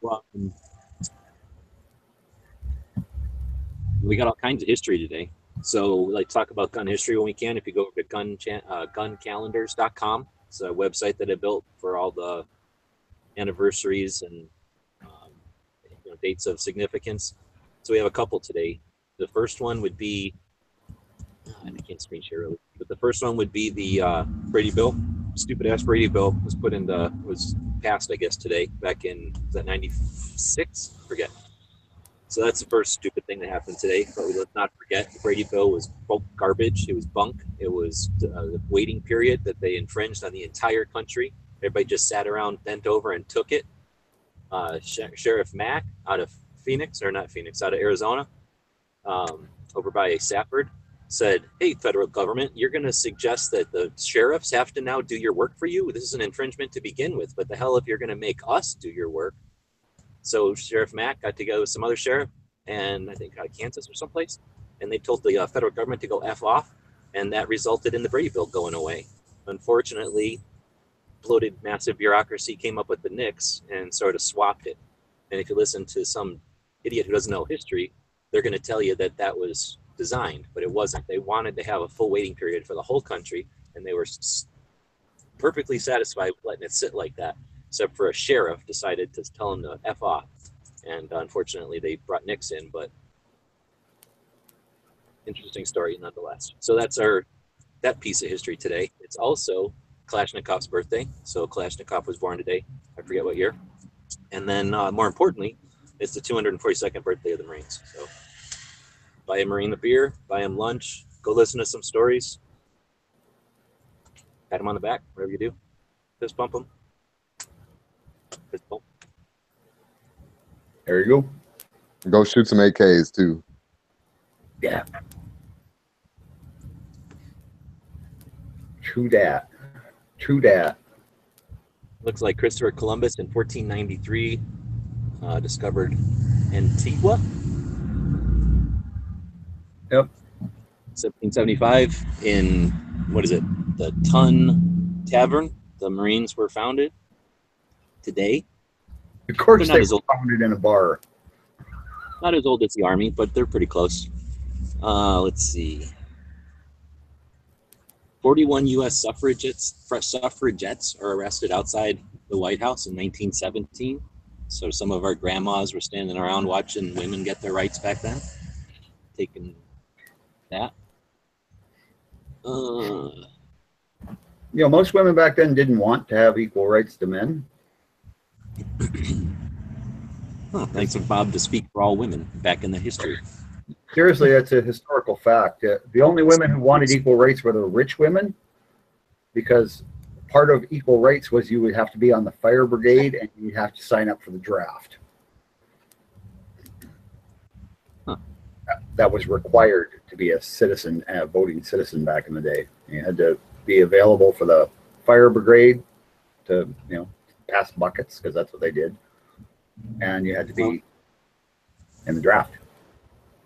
we got all kinds of history today. So we like to talk about gun history when we can. If you go over to guncalendars.com, it's a website that I built for all the anniversaries and dates of significance. So we have a couple today. The first one would be, I can't screen share really, but the first one would be the Brady Bill. Stupid ass Brady Bill was passed, I guess, today, back in, was that 96? Forget. So that's the first stupid thing that happened today. But let's not forget, the Brady Bill was garbage. It was bunk. It was the waiting period that they infringed on the entire country. Everybody just sat around, bent over, and took it. Sheriff Mack out of out of Arizona, over by Safford, said, "Hey, federal government, you're going to suggest that the sheriffs have to now do your work for you? This is an infringement to begin with, but the hell if you're going to make us do your work." So Sheriff Mack got together with some other sheriff, and I think out of Kansas or someplace, and they told the federal government to go F off, and that resulted in the Brady Bill going away. Unfortunately, bloated massive bureaucracy came up with the nix and sort of swapped it. And if you listen to some idiot who doesn't know history, they're going to tell you that that was designed, but it wasn't. They wanted to have a full waiting period for the whole country, and they were perfectly satisfied with letting it sit like that. except for a sheriff decided to tell him to F off. And unfortunately, they brought Nix in, but interesting story nonetheless. So that's that piece of history today. It's also Kalashnikov's birthday. So Kalashnikov was born today. I forget what year. And then more importantly, it's the 242nd birthday of the Marines. So buy a Marine a beer, buy him lunch, go listen to some stories, pat him on the back, whatever you do. Fist bump him. Fist bump. There you go. Go shoot some AKs too. Yeah. True dat. True dat. Looks like Christopher Columbus in 1493 discovered Antigua. Yep. 1775 in, what is it, the Tun Tavern, the Marines were founded. Today, Of course, They're not they as were old. founded in a bar. not as old as the Army, but they're pretty close. Let's see. 41 U.S. suffragettes are arrested outside the White House in 1917. So some of our grandmas were standing around watching women get their rights back then. Taking that. You know, most women back then didn't want to have equal rights to men. Thanks for Bob to speak for all women back in the history. Seriously, that's a historical fact. The only women who wanted equal rights were the rich women, because part of equal rights was you would have to be on the fire brigade and you'd have to sign up for the draft. Huh. That was required to be a citizen, a voting citizen back in the day. You had to be available for the fire brigade to, you know, pass buckets, because that's what they did. And you had to be in the draft.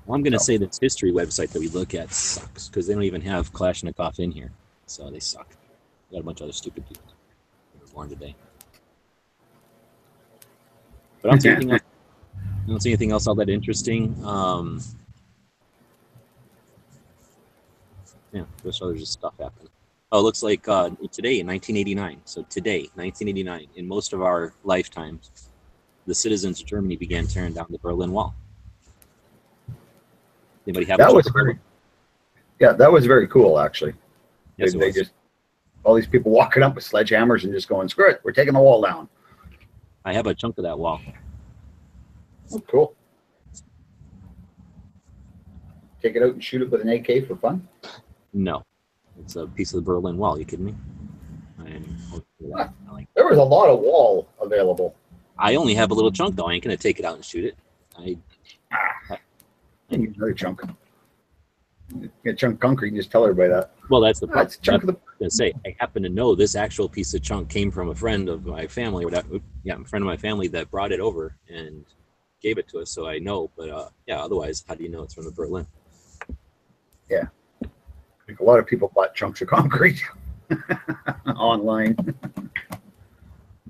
Well, I'm going to say this history website that we look at sucks because they don't even have Kalashnikov in here. So they suck. Got a bunch of other stupid people that were born today. But I don't see anything else. I don't see anything else all that interesting. Yeah, there's just stuff happening. Oh, it looks like today in 1989. So today, 1989, in most of our lifetimes, the citizens of Germany began tearing down the Berlin Wall. Anybody have That was very, yeah, that was very cool, actually. Yes, They just, all these people walking up with sledgehammers and just going, screw it, we're taking the wall down. I have a chunk of that wall. Oh, cool. Take it out and shoot it with an AK for fun? No, it's a piece of the Berlin Wall. You kidding me? There was a lot of wall available. I only have a little chunk though. I ain't gonna take it out and shoot it. I need another chunk. Get a chunk of concrete and just tell everybody that. Well, that's the That's a chunk of the. I was gonna say. I happen to know this actual piece of chunk came from a friend of my family. A friend of my family that brought it over and gave it to us. So I know. But yeah, otherwise, how do you know it's from the Berlin? Yeah, I think a lot of people bought chunks of concrete online.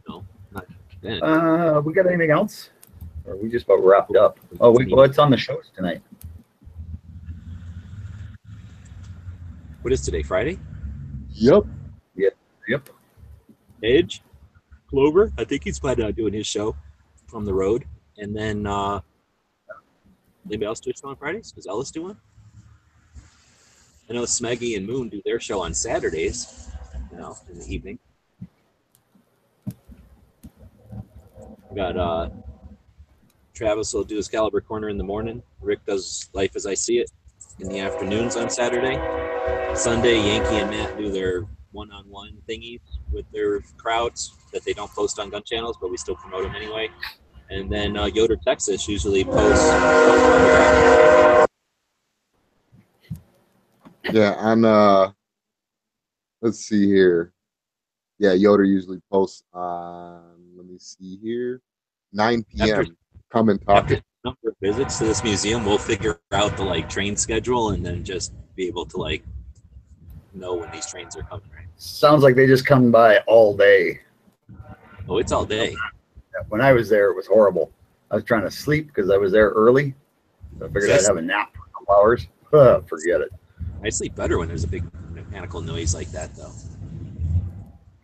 No, not then. We got anything else? Or are we just about wrapped up? Oh, what's on the shows tonight? What is today? Friday? Yep. Yep. Edge, Clover. I think he's planning on doing his show from the road. And then anybody else do a show on Fridays? Does Ellis do one? I know Smeggy and Moon do their show on Saturdays, in the evening. We got Travis will do his Caliber Corner in the morning. Rick does Life as I See It in the afternoons on Saturday. Sunday, Yankee and Matt do their one-on-one thingies with their crowds that they don't post on gun channels, but we still promote them anyway. And then Yoder, Texas usually posts. Yeah, and let's see here. Yeah, Yoder usually posts on, let me see here, 9 p.m. Come and talk. After number of visits to this museum, we'll figure out the train schedule and then just be able to know when these trains are coming, right? Sounds like they just come by all day. Oh, it's all day. When I was there, it was horrible. I was trying to sleep because I was there early. So I figured I'd have a nap for a couple hours. Forget it. I sleep better when there's a big mechanical noise like that, though.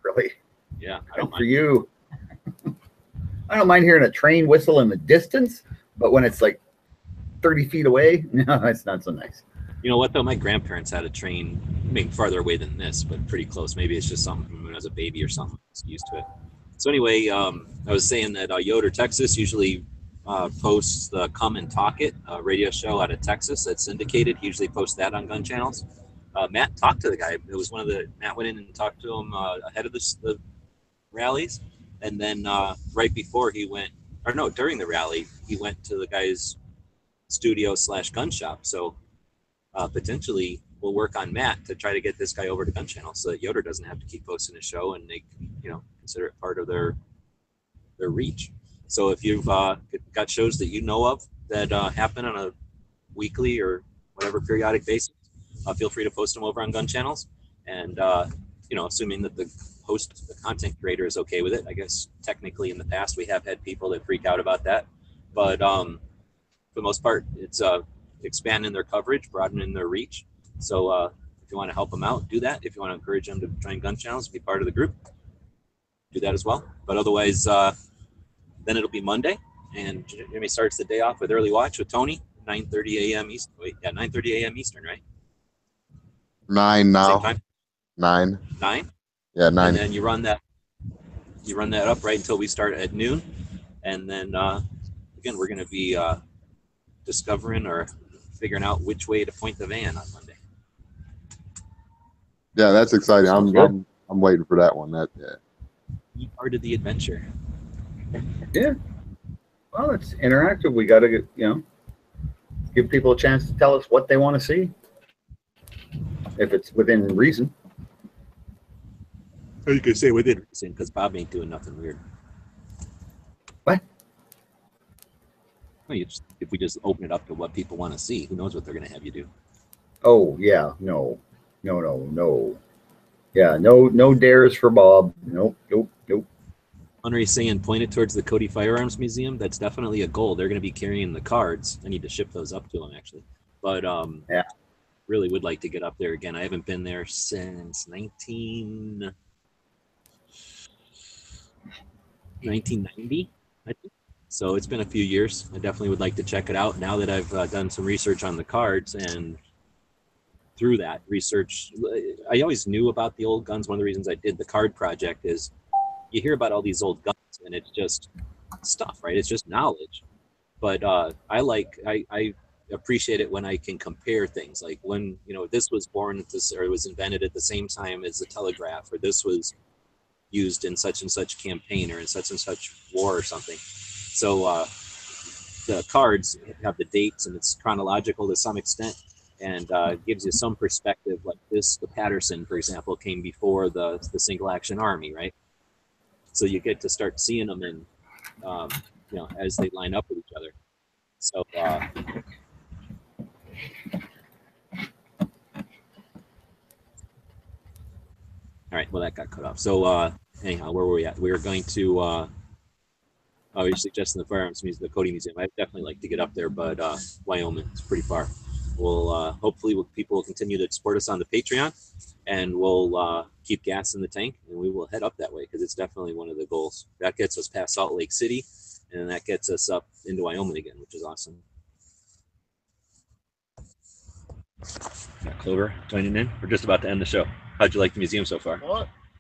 Really? Yeah, I Good don't for mind. you. I don't mind hearing a train whistle in the distance, but when it's like 30 feet away, no, it's not so nice. You know what though? My grandparents had a train, I mean, farther away than this, but pretty close. Maybe it's just something from when I was a baby or something. I was used to it. So anyway, I was saying that Yoder, Texas, usually posts the Come and Talk It radio show out of Texas that's syndicated. He usually posts that on gun channels. Matt talked to the guy. It was Matt went in and talked to him ahead of the rallies, and then right before he went, or no, during the rally, he went to the guy's studio / gun shop. So potentially we'll work on Matt to try to get this guy over to Gun Channel so that Yoder doesn't have to keep posting his show, and they, consider it part of their reach. So if you've got shows that you know of that happen on a weekly or whatever periodic basis, feel free to post them over on Gun Channels. And assuming that the host, the content creator, is okay with it. I guess technically in the past we have had people that freak out about that, but for the most part, it's expanding their coverage, broadening their reach. So if you want to help them out, do that. If you want to encourage them to join Gun Channels, be part of the group, do that as well. But otherwise, then it'll be Monday, and Jimmy starts the day off with Early Watch with Tony, 9:30 a.m. Eastern. Wait, yeah, 9:30 a.m. Eastern, right? 9 now. Same time? 9. 9? Yeah, 9. And then you run that up right until we start at noon. And then, again, we're going to be discovering or figuring out which way to point the van on Monday. Yeah, that's exciting. I'm waiting for that one. Be part of the adventure. Yeah. Well, it's interactive. We got to give people a chance to tell us what they want to see, if it's within reason. Or you could say within reason, because Bob ain't doing nothing weird. What? Well, if we just open it up to what people want to see, who knows what they're going to have you do? Oh yeah, no. Yeah, no dares for Bob. Nope. Hunter is saying point it towards the Cody Firearms Museum. That's definitely a goal. They're going to be carrying the cards. I need to ship those up to them actually, but yeah, really would like to get up there again. I haven't been there since 1990, I think. So it's been a few years. I definitely would like to check it out now that I've done some research on the cards, and through that research, I always knew about the old guns. One of the reasons I did the card project is you hear about all these old guns and it's just stuff, right? It's just knowledge. But I appreciate it when I can compare things, like when, this was born at this, or it was invented at the same time as the telegraph, or this was used in such and such campaign or in such and such war or something. So the cards have the dates and it's chronological to some extent, and gives you some perspective. Like the Patterson, for example, came before the single action army, right? So you get to start seeing them in, as they line up with each other. So all right, well, that got cut off. So anyhow, where were we at? We were going to, you're suggesting the Firearms Museum, the Cody Museum. I'd definitely like to get up there, but Wyoming is pretty far. We'll hopefully people will continue to support us on the Patreon, and we'll keep gas in the tank, and we will head up that way, because it's definitely one of the goals. That gets us past Salt Lake City, and that gets us up into Wyoming again, which is awesome. Got Clover joining in. We're just about to end the show. How'd you like the museum so far?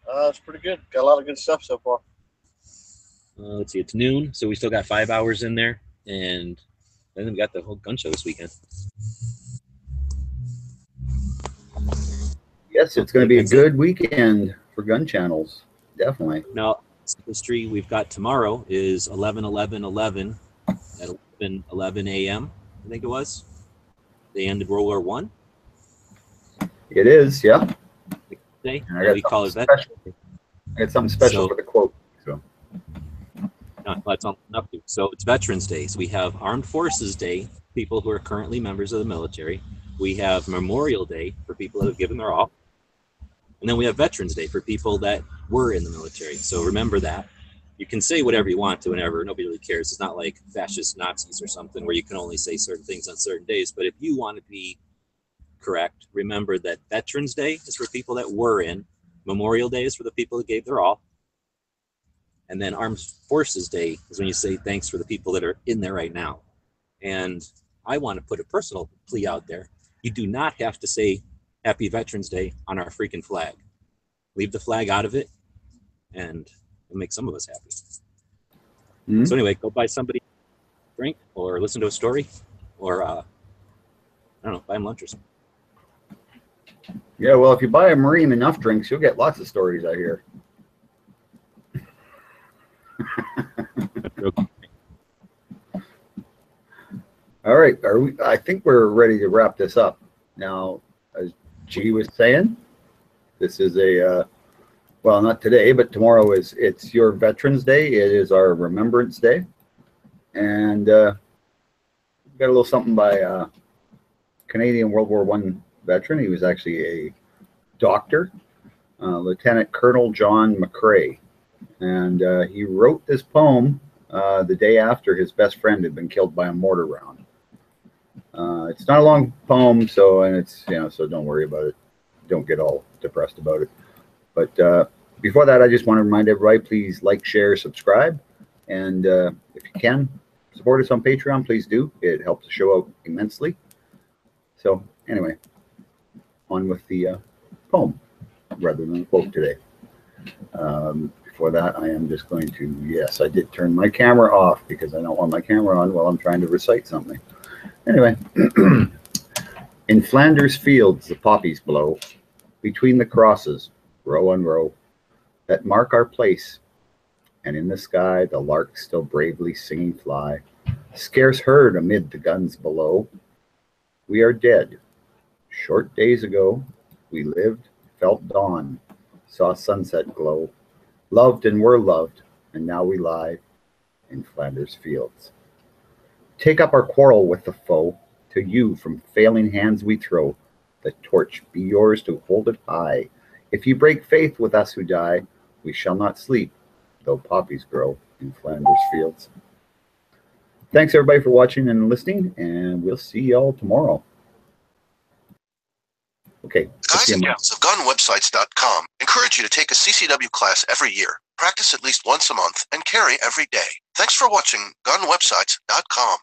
It's pretty good. Got a lot of good stuff so far. Let's see, it's noon, so we still got 5 hours in there, and then we got the whole gun show this weekend. Yes, it's going to be a good weekend for gun channels. Definitely. Now, history we've got tomorrow is 11/11/11 at 11 a.m. I think it was. They ended World War One. It is, yeah. Day. We call it that. I got something special for the quote. So. That's all up to. So it's Veterans Day. So we have Armed Forces Day, people who are currently members of the military. We have Memorial Day for people that have given their all. And then we have Veterans Day for people that were in the military. So remember that. You can say whatever you want to whenever. Nobody really cares. It's not like fascist Nazis or something where you can only say certain things on certain days. But if you want to be correct, remember that Veterans Day is for people that were in. Memorial Day is for the people that gave their all. And then Armed Forces Day is when you say thanks for the people that are in there right now. And I want to put a personal plea out there. You do not have to say Happy Veterans Day on our freaking flag. Leave the flag out of it, and it'll make some of us happy. Mm-hmm. So anyway, go buy somebody a drink or listen to a story or, I don't know, buy them lunch or something. Yeah, well, if you buy a Marine enough drinks, you'll get lots of stories, I hear. All right, I think we're ready to wrap this up. Now, as G was saying, this is well, not today, but tomorrow it's your Veterans Day. It is our Remembrance Day. And we've got a little something by Canadian World War I veteran. He was actually a doctor, Lieutenant Colonel John McCrae. And he wrote this poem the day after his best friend had been killed by a mortar round. It's not a long poem, so don't worry about it. Don't get all depressed about it. But before that, I just want to remind everybody, please like, share, subscribe. And if you can, support us on Patreon, please do. It helps the show out immensely. So anyway, on with the poem rather than a quote today. Before that, I am just going to, yes, I did turn my camera off because I don't want my camera on while I'm trying to recite something. Anyway, in Flanders fields the poppies blow, between the crosses, row on row, that mark our place, and in the sky the larks still bravely singing fly, scarce heard amid the guns below. We are dead. Short days ago, we lived, felt dawn, saw sunset glow, loved and were loved, and now we lie in Flanders fields. Take up our quarrel with the foe, to you from failing hands we throw. The torch be yours to hold it high. If you break faith with us who die, we shall not sleep, though poppies grow in Flanders fields. Thanks everybody for watching and listening, and we'll see y'all tomorrow. Okay. Guys and gals of gunwebsites.com encourage you to take a CCW class every year, practice at least once a month, and carry every day. Thanks for watching gunwebsites.com.